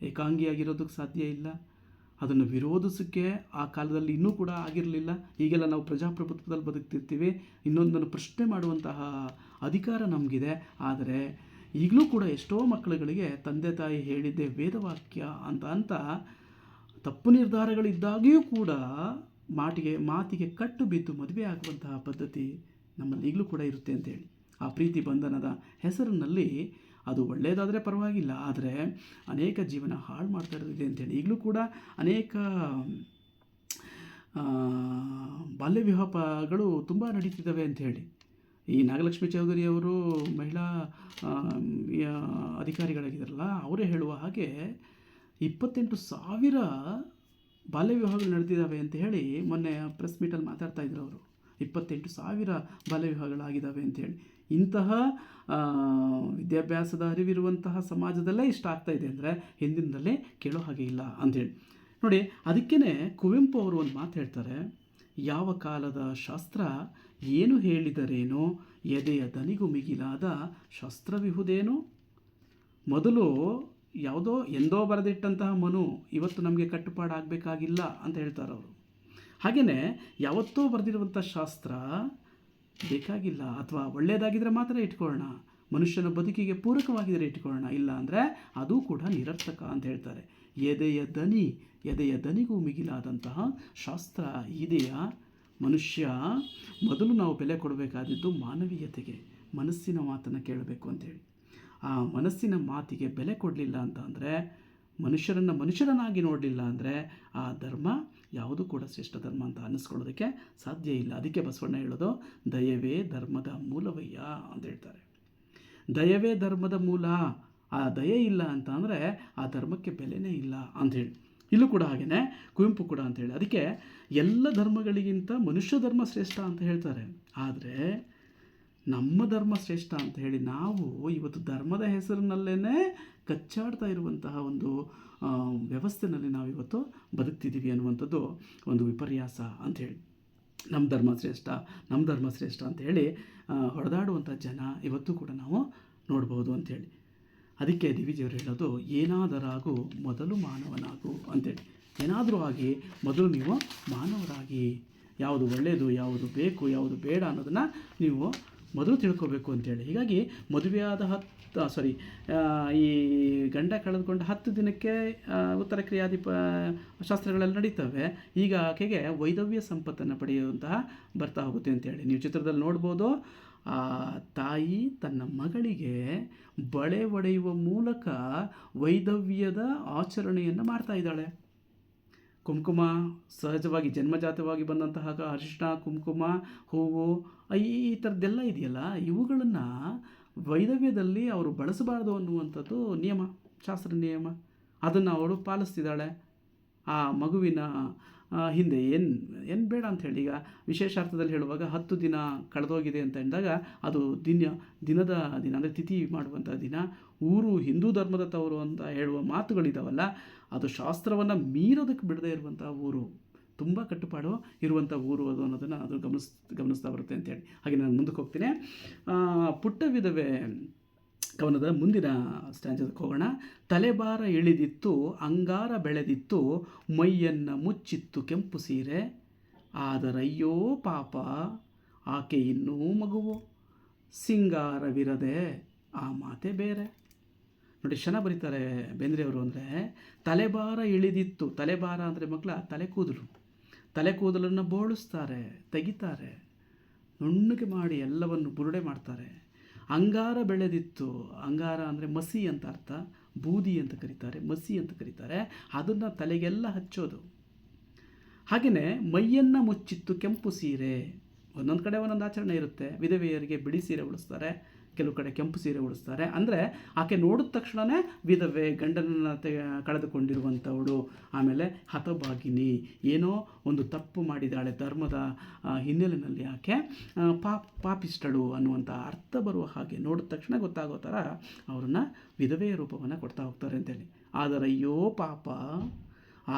Speaker 1: ಏಕಾಂಗಿಯಾಗಿರೋದಕ್ಕೆ ಸಾಧ್ಯ ಇಲ್ಲ. ಅದನ್ನು ವಿರೋಧಿಸೋಕ್ಕೆ ಆ ಕಾಲದಲ್ಲಿ ಇನ್ನೂ ಕೂಡ ಆಗಿರಲಿಲ್ಲ. ಈಗೆಲ್ಲ ನಾವು ಪ್ರಜಾಪ್ರಭುತ್ವದಲ್ಲಿ ಬದುಕ್ತಿರ್ತೀವಿ, ಇನ್ನೊಂದನ್ನು ಪ್ರಶ್ನೆ ಮಾಡುವಂತಹ ಅಧಿಕಾರ ನಮಗಿದೆ. ಆದರೆ ಈಗಲೂ ಕೂಡ ಎಷ್ಟೋ ಮಕ್ಕಳುಗಳಿಗೆ ತಂದೆ ತಾಯಿ ಹೇಳಿದ್ದೆ ವೇದವಾಕ್ಯ ಅಂತ ತಪ್ಪು ನಿರ್ಧಾರಗಳಿದ್ದಾಗಿಯೂ ಕೂಡ ಮಾತಿಗೆ ಕಟ್ಟು ಬಿದ್ದು ಮದುವೆ ಆಗುವಂತಹ ಪದ್ಧತಿ ನಮ್ಮಲ್ಲಿ ಈಗಲೂ ಕೂಡ ಇರುತ್ತೆ ಅಂತೇಳಿ. ಆ ಪ್ರೀತಿ ಬಂಧನದ ಹೆಸರಿನಲ್ಲಿ ಅದು ಒಳ್ಳೆಯದಾದರೆ ಪರವಾಗಿಲ್ಲ, ಆದರೆ ಅನೇಕ ಜೀವನ ಹಾಳು ಮಾಡ್ತಾ ಇರೋದಿದೆ ಅಂತೇಳಿ ಈಗಲೂ ಕೂಡ ಅನೇಕ ಬಾಲ್ಯ ವಿವಾಹಗಳು ತುಂಬ ನಡೀತಿದ್ದಾವೆ ಅಂಥೇಳಿ. ಈ ನಾಗಲಕ್ಷ್ಮಿ ಚೌಧರಿ ಅವರು ಮಹಿಳಾ ಅಧಿಕಾರಿಗಳಾಗಿದ್ದಾರಲ್ಲ, ಅವರೇ ಹೇಳುವ ಹಾಗೆ 28,000 ಬಾಲ್ಯ ವಿವಾಹಗಳು ನಡೆದಿದ್ದಾವೆ ಅಂತ ಹೇಳಿ ಮೊನ್ನೆ ಪ್ರೆಸ್ ಮೀಟಲ್ಲಿ ಮಾತಾಡ್ತಾ ಇದ್ರು ಅವರು. 28,000 ಬಾಲ್ಯ ವಿವಾಹಗಳಾಗಿದ್ದಾವೆ ಅಂಥೇಳಿ. ಇಂತಹ ವಿದ್ಯಾಭ್ಯಾಸದ ಅರಿವಿರುವಂತಹ ಸಮಾಜದಲ್ಲೇ ಇಷ್ಟ ಆಗ್ತಾಯಿದೆ ಅಂದರೆ ಹಿಂದಿನದಲ್ಲೇ ಕೇಳೋ ಹಾಗೆ ಇಲ್ಲ ಅಂಥೇಳಿ ನೋಡಿ. ಅದಕ್ಕೇ ಕುವೆಂಪು ಅವರು ಒಂದು ಮಾತು ಹೇಳ್ತಾರೆ, ಯಾವ ಕಾಲದ ಶಾಸ್ತ್ರ ಏನು ಹೇಳಿದರೇನೋ, ಎದೆಯ ದನಿಗೂ ಮಿಗಿಲಾದ ಶಾಸ್ತ್ರವಿಹುದೇನೋ. ಮೊದಲು ಯಾವುದೋ ಎಂದೋ ಬರೆದಿಟ್ಟಂತಹ ಮನು ಇವತ್ತು ನಮಗೆ ಕಟ್ಟುಪಾಡಾಗಬೇಕಾಗಿಲ್ಲ ಅಂತ ಹೇಳ್ತಾರೆ ಅವರು. ಹಾಗೆಯೇ ಯಾವತ್ತೋ ಬರೆದಿರುವಂಥ ಶಾಸ್ತ್ರ ಬೇಕಾಗಿಲ್ಲ, ಅಥವಾ ಒಳ್ಳೆಯದಾಗಿದ್ದರೆ ಮಾತ್ರ ಇಟ್ಕೊಳ್ಳೋಣ, ಮನುಷ್ಯನ ಬದುಕಿಗೆ ಪೂರಕವಾಗಿದ್ದರೆ ಇಟ್ಕೊಳ್ಳೋಣ, ಇಲ್ಲ ಅಂದರೆ ಅದು ಕೂಡ ನಿರರ್ಥಕ ಅಂತ ಹೇಳ್ತಾರೆ. ಎದೆಯ ದನಿಗೂ ಮಿಗಿಲಾದಂತಹ ಶಾಸ್ತ್ರ ಇದೆಯಾ? ಮನುಷ್ಯ ಮೊದಲು ನಾವು ಬೆಲೆ ಕೊಡಬೇಕಾದದ್ದು ಮಾನವೀಯತೆಗೆ, ಮನಸ್ಸಿನ ಮಾತನ್ನು ಕೇಳಬೇಕು ಅಂತೇಳಿ. ಆ ಮನಸ್ಸಿನ ಮಾತಿಗೆ ಬೆಲೆ ಕೊಡಲಿಲ್ಲ ಅಂತ ಅಂದರೆ, ಮನುಷ್ಯರನ್ನು ಮನುಷ್ಯರನ್ನಾಗಿ ನೋಡಲಿಲ್ಲ ಅಂದರೆ ಆ ಧರ್ಮ ಯಾವುದೂ ಕೂಡ ಶ್ರೇಷ್ಠ ಧರ್ಮ ಅಂತ ಅನ್ನಿಸ್ಕೊಳ್ಳೋದಕ್ಕೆ ಸಾಧ್ಯ ಇಲ್ಲ. ಅದಕ್ಕೆ ಬಸವಣ್ಣ ಹೇಳೋದು, ದಯವೇ ಧರ್ಮದ ಮೂಲವಯ್ಯ ಅಂತ ಹೇಳ್ತಾರೆ. ದಯವೇ ಧರ್ಮದ ಮೂಲ. ಆ ದಯೆ ಇಲ್ಲ ಅಂತ ಅಂದರೆ ಆ ಧರ್ಮಕ್ಕೆ ಬೆಲೆನೇ ಇಲ್ಲ ಅಂಥೇಳಿ. ಇಲ್ಲೂ ಕೂಡ ಹಾಗೆಯೇ ಕುವೆಂಪು ಕೂಡ ಅಂಥೇಳಿ. ಅದಕ್ಕೆ ಎಲ್ಲ ಧರ್ಮಗಳಿಗಿಂತ ಮನುಷ್ಯ ಧರ್ಮ ಶ್ರೇಷ್ಠ ಅಂತ ಹೇಳ್ತಾರೆ. ಆದರೆ ನಮ್ಮ ಧರ್ಮ ಶ್ರೇಷ್ಠ ಅಂತ ಹೇಳಿ ನಾವು ಇವತ್ತು ಧರ್ಮದ ಹೆಸರಿನಲ್ಲೇ ಕಚ್ಚಾಡ್ತಾ ಇರುವಂತಹ ಒಂದು ವ್ಯವಸ್ಥೆಯಲ್ಲಿ ನಾವಿವತ್ತು ಬದುಕ್ತಿದ್ದೀವಿ ಅನ್ನುವಂಥದ್ದು ಒಂದು ವಿಪರ್ಯಾಸ ಅಂಥೇಳಿ. ನಮ್ಮ ಧರ್ಮ ಶ್ರೇಷ್ಠ ಅಂತ ಹೇಳಿ ಹೊಡೆದಾಡುವಂಥ ಜನ ಇವತ್ತು ಕೂಡ ನಾವು ನೋಡ್ಬೋದು ಅಂಥೇಳಿ. ಅದಕ್ಕೆ ಡಿ ವಿ ಜಿಯವರು ಹೇಳೋದು, ಏನಾದರಾಗು ಮೊದಲು ಮಾನವನಾಗು ಅಂಥೇಳಿ. ಏನಾದರೂ ಆಗಿ ಮೊದಲು ನೀವು ಮಾನವರಾಗಿ, ಯಾವುದು ಒಳ್ಳೆಯದು, ಯಾವುದು ಬೇಕು, ಯಾವುದು ಬೇಡ ಅನ್ನೋದನ್ನು ನೀವು ಮೊದಲು ತಿಳ್ಕೋಬೇಕು ಅಂತೇಳಿ. ಹೀಗಾಗಿ ಮದುವೆಯಾದ ಈ ಗಂಡ ಕಳೆದುಕೊಂಡ 10 ದಿನಕ್ಕೆ ಉತ್ತರ ಕ್ರಿಯಾದಿ ಶಾಸ್ತ್ರಗಳೆಲ್ಲ ನಡೀತವೆ. ಈಗ ಆಕೆಗೆ ವೈಧವ್ಯ ಸಂಪತ್ತನ್ನು ಪಡೆಯುವಂತಹ ಬರ್ತಾ ಹೋಗುತ್ತೆ ಅಂತೇಳಿ ನೀವು ಚಿತ್ರದಲ್ಲಿ ನೋಡ್ಬೋದು. ಆ ತಾಯಿ ತನ್ನ ಮಗಳಿಗೆ ಬಳೆ ಒಡೆಯುವ ಮೂಲಕ ವೈದವ್ಯದ ಆಚರಣೆಯನ್ನು ಮಾಡ್ತಾ ಇದ್ದಾಳೆ. ಕುಂಕುಮ ಸಹಜವಾಗಿ ಜನ್ಮಜಾತವಾಗಿ ಬಂದಂತಹ ಅರಿಶಿಣ, ಕುಂಕುಮ, ಹೂವು ಈ ಥರದ್ದೆಲ್ಲ ಇದೆಯಲ್ಲ, ಇವುಗಳನ್ನು ವೈದವ್ಯದಲ್ಲಿ ಅವರು ಬಳಸಬಾರ್ದು ಅನ್ನುವಂಥದ್ದು ನಿಯಮ, ಶಾಸ್ತ್ರ ನಿಯಮ. ಅದನ್ನು ಅವಳು ಪಾಲಿಸ್ತಿದ್ದಾಳೆ. ಆ ಮಗುವಿನ ಹಿಂದೆ ಏನು ಬೇಡ ಅಂಥೇಳಿ, ಈಗ ವಿಶೇಷಾರ್ಥದಲ್ಲಿ ಹೇಳುವಾಗ 10 ದಿನ ಕಳೆದೋಗಿದೆ ಅಂತ ಹೇಳಿದಾಗ ಅದು ದಿನದ ದಿನ ಅಂದರೆ ತಿಥಿ ಮಾಡುವಂಥ ದಿನ, ಊರು ಹಿಂದೂ ಧರ್ಮದ ತವರು ಅಂತ ಹೇಳುವ ಮಾತುಗಳಿದ್ದಾವಲ್ಲ, ಅದು ಶಾಸ್ತ್ರವನ್ನು ಮೀರೋದಕ್ಕೆ ಬಿಡದೇ ಇರುವಂಥ ಊರು, ತುಂಬ ಕಟ್ಟುಪಾಡು ಇರುವಂಥ ಊರು ಅದು ಅನ್ನೋದನ್ನು ಅದು ಗಮನಿಸ್ತಾ ಬರುತ್ತೆ ಅಂತೇಳಿ. ಹಾಗೆ ನಾನು ಮುಂದಕ್ಕೆ ಹೋಗ್ತೀನಿ. ಪುಟ್ಟ ವಿಧವೆ ಕವನದ ಮುಂದಿನ ಸ್ಟ್ಯಾಂಜಕ್ಕೆ ಹೋಗೋಣ. ತಲೆಬಾರ ಇಳಿದಿತ್ತು, ಅಂಗಾರ ಬೆಳೆದಿತ್ತು, ಮೈಯನ್ನು ಮುಚ್ಚಿತ್ತು ಕೆಂಪು ಸೀರೆ, ಆದರಯ್ಯೋ ಪಾಪ ಆಕೆ ಇನ್ನೂ ಮಗುವು, ಸಿಂಗಾರವಿರದೆ ಆ ಮಾತೆ ಬೇರೆ. ನೋಡಿ, ಕ್ಷಣ ಬರೀತಾರೆ ಬೇಂದ್ರೆಯವರು. ಅಂದರೆ ತಲೆಬಾರ ಇಳಿದಿತ್ತು, ತಲೆಬಾರ ಅಂದರೆ ಮಕ್ಕಳ ತಲೆ ಕೂದಲನ್ನು ಬೋಳಿಸ್ತಾರೆ, ತೆಗಿತಾರೆ, ನುಣ್ಣಗೆ ಮಾಡಿ ಎಲ್ಲವನ್ನು ಬುರುಡೆ ಮಾಡ್ತಾರೆ. ಅಂಗಾರ ಬೆಳೆದಿತ್ತು, ಅಂಗಾರ ಅಂದರೆ ಮಸಿ ಅಂತ ಅರ್ಥ, ಬೂದಿ ಅಂತ ಕರೀತಾರೆ, ಮಸಿ ಅಂತ ಕರೀತಾರೆ, ಅದನ್ನು ತಲೆಗೆಲ್ಲ ಹಚ್ಚೋದು. ಹಾಗೆಯೇ ಮೈಯನ್ನು ಮುಚ್ಚಿತ್ತು ಕೆಂಪು ಸೀರೆ. ಒಂದೊಂದು ಕಡೆ ಒಂದೊಂದು ಆಚರಣೆ ಇರುತ್ತೆ. ವಿಧವೆಯರಿಗೆ ಬಿಳಿ ಸೀರೆ ಉಡಿಸ್ತಾರೆ, ಕೆಲವು ಕಡೆ ಕೆಂಪು ಸೀರೆ ಉಡಿಸ್ತಾರೆ. ಅಂದರೆ ಆಕೆ ನೋಡಿದ ತಕ್ಷಣವೇ ವಿಧವೆ, ಗಂಡನನ್ನು ಕಳೆದುಕೊಂಡಿರುವಂಥವಳು, ಆಮೇಲೆ ಹತಭಾಗಿನಿ, ಏನೋ ಒಂದು ತಪ್ಪು ಮಾಡಿದಾಳೆ ಧರ್ಮದ ಹಿನ್ನೆಲೆಯಲ್ಲಿ ಆಕೆ ಪಾಪಿಷ್ಟಳು ಅನ್ನುವಂಥ ಅರ್ಥ ಬರುವ ಹಾಗೆ ನೋಡಿದ ತಕ್ಷಣ ಗೊತ್ತಾಗೋ ಥರ ಅವ್ರನ್ನ ವಿಧವೆಯ ರೂಪವನ್ನು ಕೊಡ್ತಾ ಹೋಗ್ತಾರೆ ಅಂತೇಳಿ. ಆದರಯ್ಯೋ ಪಾಪ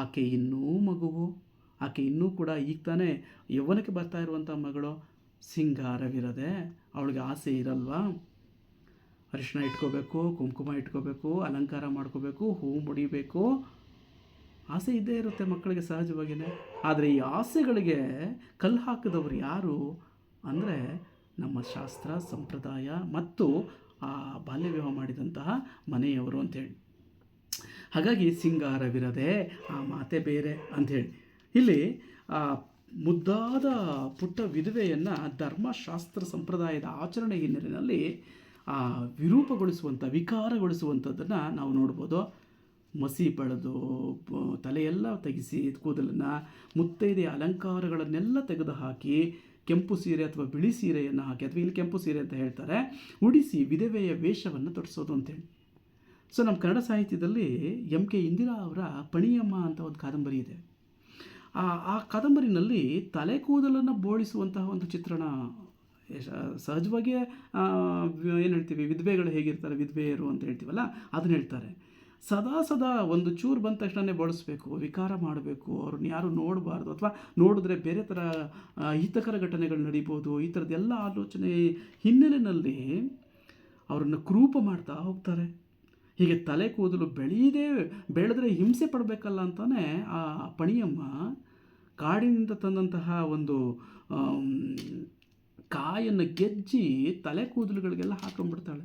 Speaker 1: ಆಕೆ ಇನ್ನೂ ಮಗುವು, ಆಕೆ ಇನ್ನೂ ಕೂಡ ಈಗ ತಾನೇ ಯೌವನಕ್ಕೆ ಬರ್ತಾ ಇರುವಂಥ ಮಗಳು, ಸಿಂಗಾರವಿರದೆ ಅವಳಿಗೆ ಆಸೆ ಇರಲ್ವಾ? ಅರಿಶಿಣ ಇಟ್ಕೋಬೇಕು, ಕುಂಕುಮ ಇಟ್ಕೋಬೇಕು, ಅಲಂಕಾರ ಮಾಡ್ಕೋಬೇಕು, ಹೂ ಮುಡಿಬೇಕು, ಆಸೆ ಇದ್ದೇ ಇರುತ್ತೆ ಮಕ್ಕಳಿಗೆ ಸಹಜವಾಗಿಯೇ. ಆದರೆ ಈ ಆಸೆಗಳಿಗೆ ಕಲ್ಲು ಹಾಕಿದವರು ಯಾರು ಅಂದರೆ ನಮ್ಮ ಶಾಸ್ತ್ರ ಸಂಪ್ರದಾಯ ಮತ್ತು ಆ ಬಾಲ್ಯ ವಿವಾಹ ಮಾಡಿದಂತಹ ಮನೆಯವರು ಅಂಥೇಳಿ. ಹಾಗಾಗಿ ಸಿಂಗಾರವಿರದೆ ಆ ಮಾತೆ ಬೇರೆ ಅಂಥೇಳಿ ಇಲ್ಲಿ ಮುದ್ದಾದ ಪುಟ್ಟ ವಿಧವೆಯನ್ನು ಧರ್ಮಶಾಸ್ತ್ರ ಸಂಪ್ರದಾಯದ ಆಚರಣೆ ಹಿನ್ನೆಲೆಯಲ್ಲಿ ವಿಕಾರಗೊಳಿಸುವಂಥದ್ದನ್ನು ನಾವು ನೋಡ್ಬೋದು. ಮಸಿ ಬಳಿದು ತಲೆಯೆಲ್ಲ ತೆಗೆಸಿ ಕೂದಲನ್ನು, ಮುತ್ತೈದೆಯ ಅಲಂಕಾರಗಳನ್ನೆಲ್ಲ ತೆಗೆದುಹಾಕಿ, ಕೆಂಪು ಸೀರೆ ಅಥವಾ ಬಿಳಿ ಸೀರೆಯನ್ನು ಹಾಕಿ, ಅಥವಾ ಇಲ್ಲಿ ಕೆಂಪು ಸೀರೆ ಅಂತ ಹೇಳ್ತಾರೆ, ಉಡಿಸಿ ವಿಧವೆಯ ವೇಷವನ್ನು ತೊಡಿಸೋದು ಅಂತೇಳಿ. ಸೊ ನಮ್ಮ ಕನ್ನಡ ಸಾಹಿತ್ಯದಲ್ಲಿ MK ಇಂದಿರಾ ಅವರ ಪಣಿಯಮ್ಮ ಅಂತ ಒಂದು ಕಾದಂಬರಿ ಇದೆ. ಆ ಕಾದಂಬರಿನಲ್ಲಿ ತಲೆ ಕೂದಲನ್ನು ಬೋಳಿಸುವಂತಹ ಒಂದು ಚಿತ್ರಣ ಸಹಜವಾಗಿಯೇ ಏನು ಹೇಳ್ತೀವಿ, ವಿಧವೆಗಳು ಹೇಗಿರ್ತಾರೆ, ವಿಧವೆಯರು ಅಂತ ಹೇಳ್ತೀವಲ್ಲ, ಅದನ್ನ ಹೇಳ್ತಾರೆ. ಸದಾ ಒಂದು ಚೂರು ಬಂದ ತಕ್ಷಣವೇ ಬೋಳಿಸ್ಬೇಕು, ವಿಕಾರ ಮಾಡಬೇಕು, ಅವ್ರನ್ನ ಯಾರು ನೋಡಬಾರ್ದು, ಅಥವಾ ನೋಡಿದ್ರೆ ಬೇರೆ ಥರ ಹಿತಕರ ಘಟನೆಗಳು ನಡೀಬೋದು, ಈ ಥರದ್ದೆಲ್ಲ ಆಲೋಚನೆ ಹಿನ್ನೆಲೆಯಲ್ಲಿ ಅವರನ್ನು ಕ್ರೂಪ ಮಾಡ್ತಾ ಹೋಗ್ತಾರೆ. ಹೀಗೆ ತಲೆ ಕೂದಲು ಬೆಳೆದ್ರೆ ಹಿಂಸೆ ಪಡಬೇಕಲ್ಲ ಅಂತಾನೆ ಆ ಪಣಿಯಮ್ಮ ಕಾಡಿನಿಂದ ತಂದಂತಹ ಒಂದು ಕಾಯನ್ನು ಗೆಜ್ಜಿ ತಲೆ ಕೂದಲುಗಳಿಗೆಲ್ಲ ಹಾಕೊಂಡ್ಬಿಡ್ತಾಳೆ.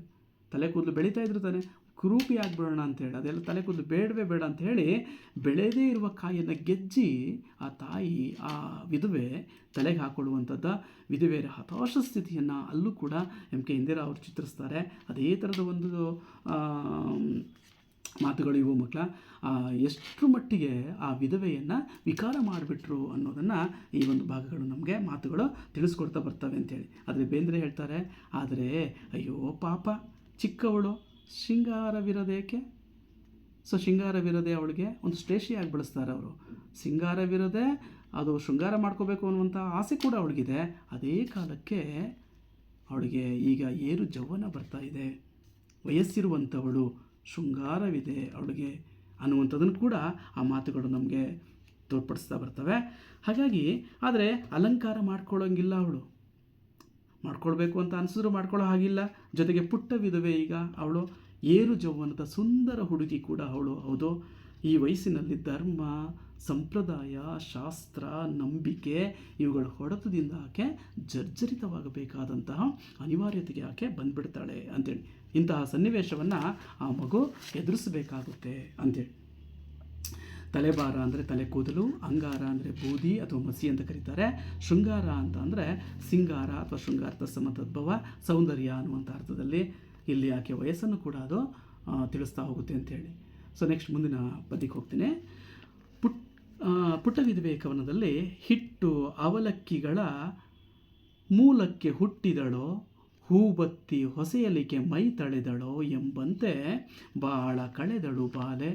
Speaker 1: ತಲೆ ಕೂದಲು ಬೆಳೀತಾ ಇದ್ರೆ ತಾನೆ ಕ್ರೂಪಿ ಆಗಿಬಿಡೋಣ ಅಂಥೇಳಿ, ಅದೆಲ್ಲ ತಲೆ ಕೂದಲು ಬೇಡ ಅಂಥೇಳಿ ಬೆಳೆದೇ ಇರುವ ಕಾಯನ್ನು ಗೆಜ್ಜಿ ಆ ತಾಯಿ, ಆ ವಿಧವೆ ತಲೆಗೆ ಹಾಕೊಳ್ಳುವಂಥದ್ದು, ವಿಧವೆಯರ ಹತಾಶ ಸ್ಥಿತಿಯನ್ನು ಅಲ್ಲೂ ಕೂಡ MK ಇಂದಿರಾ ಅವರು ಚಿತ್ರಿಸ್ತಾರೆ. ಅದೇ ಥರದ ಒಂದು ಮಾತುಗಳು ಇವು ಮಕ್ಕಳ. ಎಷ್ಟು ಮಟ್ಟಿಗೆ ಆ ವಿಧವೆಯನ್ನು ವಿಕಾರ ಮಾಡಿಬಿಟ್ರು ಅನ್ನೋದನ್ನು ಈ ಒಂದು ಭಾಗಗಳು ನಮಗೆ ಮಾತುಗಳು ತಿಳಿಸ್ಕೊಡ್ತಾ ಬರ್ತವೆ ಅಂಥೇಳಿ. ಆದರೆ ಬೇಂದ್ರೆ ಹೇಳ್ತಾರೆ, ಆದರೆ ಅಯ್ಯೋ ಪಾಪ ಚಿಕ್ಕವಳು, ಶೃಂಗಾರವಿರದೇಕೆ. ಸೊ ಶೃಂಗಾರವಿರದೆ ಅವಳಿಗೆ ಒಂದು ಸ್ಟೇಷಿಯಾಗಿ ಬಳಸ್ತಾರೆ ಅವರು. ಶೃಂಗಾರವಿರದೆ ಅದು ಶೃಂಗಾರ ಮಾಡ್ಕೋಬೇಕು ಅನ್ನುವಂಥ ಆಸೆ ಕೂಡ ಅವಳಿಗಿದೆ. ಅದೇ ಕಾಲಕ್ಕೆ ಅವಳಿಗೆ ಈಗ ಏರು ಜೌವನ ಬರ್ತಾ ಇದೆ, ವಯಸ್ಸಿರುವಂಥವಳು, ಶೃಂಗಾರವಿದೆ ಅವಳಿಗೆ ಅನ್ನುವಂಥದ್ದನ್ನು ಕೂಡ ಆ ಮಾತುಗಳು ನಮಗೆ ತೋರ್ಪಡಿಸ್ತಾ ಬರ್ತವೆ. ಹಾಗಾಗಿ ಆದರೆ ಅಲಂಕಾರ ಮಾಡ್ಕೊಳ್ಳೋಂಗಿಲ್ಲ ಅವಳು, ಮಾಡ್ಕೊಳ್ಬೇಕು ಅಂತ ಅನಿಸಿದ್ರು ಮಾಡ್ಕೊಳ್ಳೋ ಹಾಗಿಲ್ಲ. ಜೊತೆಗೆ ಪುಟ್ಟ ವಿಧವೆ, ಈಗ ಅವಳು ಏರು ಜೌವನದ ಸುಂದರ ಹುಡುಗಿ ಕೂಡ ಅವಳು. ಹೌದು, ಈ ವಯಸ್ಸಿನಲ್ಲಿ ಧರ್ಮ, ಸಂಪ್ರದಾಯ, ಶಾಸ್ತ್ರ, ನಂಬಿಕೆ ಇವುಗಳ ಹೊಡೆತದಿಂದ ಆಕೆ ಜರ್ಜರಿತವಾಗಬೇಕಾದಂತಹ ಅನಿವಾರ್ಯತೆಗೆ ಆಕೆ ಬಂದುಬಿಡ್ತಾಳೆ ಅಂಥೇಳಿ. ಇಂತಹ ಸನ್ನಿವೇಶವನ್ನು ಆ ಮಗು ಎದುರಿಸಬೇಕಾಗುತ್ತೆ ಅಂಥೇಳಿ. ತಲೆಬಾರ ಅಂದರೆ ತಲೆ ಕೂದಲು, ಅಂಗಾರ ಅಂದರೆ ಬೂದಿ ಅಥವಾ ಮಸಿ ಅಂತ ಕರೀತಾರೆ. ಶೃಂಗಾರ ಅಂತ ಅಂದರೆ ಸಿಂಗಾರ ಅಥವಾ ಶೃಂಗಾರ ಸಮತದ್ಭವ, ಸೌಂದರ್ಯ ಅನ್ನುವಂಥ ಅರ್ಥದಲ್ಲಿ ಇಲ್ಲಿ ಆಕೆ ವಯಸ್ಸನ್ನು ಕೂಡ ಅದು ತಿಳಿಸ್ತಾ ಹೋಗುತ್ತೆ ಅಂತೇಳಿ. ಸೊ ನೆಕ್ಸ್ಟ್ ಮುಂದಿನ ಪದ್ಯಕ್ಕೆ ಹೋಗ್ತೀನಿ. ಪುಟ್ಟ ವಿಧವೆ ಕವನದಲ್ಲಿ ಹಿಟ್ಟು ಅವಲಕ್ಕಿಗಳ ಮೂಲಕ್ಕೆ ಹುಟ್ಟಿದಳೋ, ಹೂಬತ್ತಿ ಹೊಸೆಯಲಿಕೆ ಮೈ ತಳೆದಳೋ ಎಂಬಂತೆ ಬಾಳ ಕಳೆದಳು ಬಾಲೆ,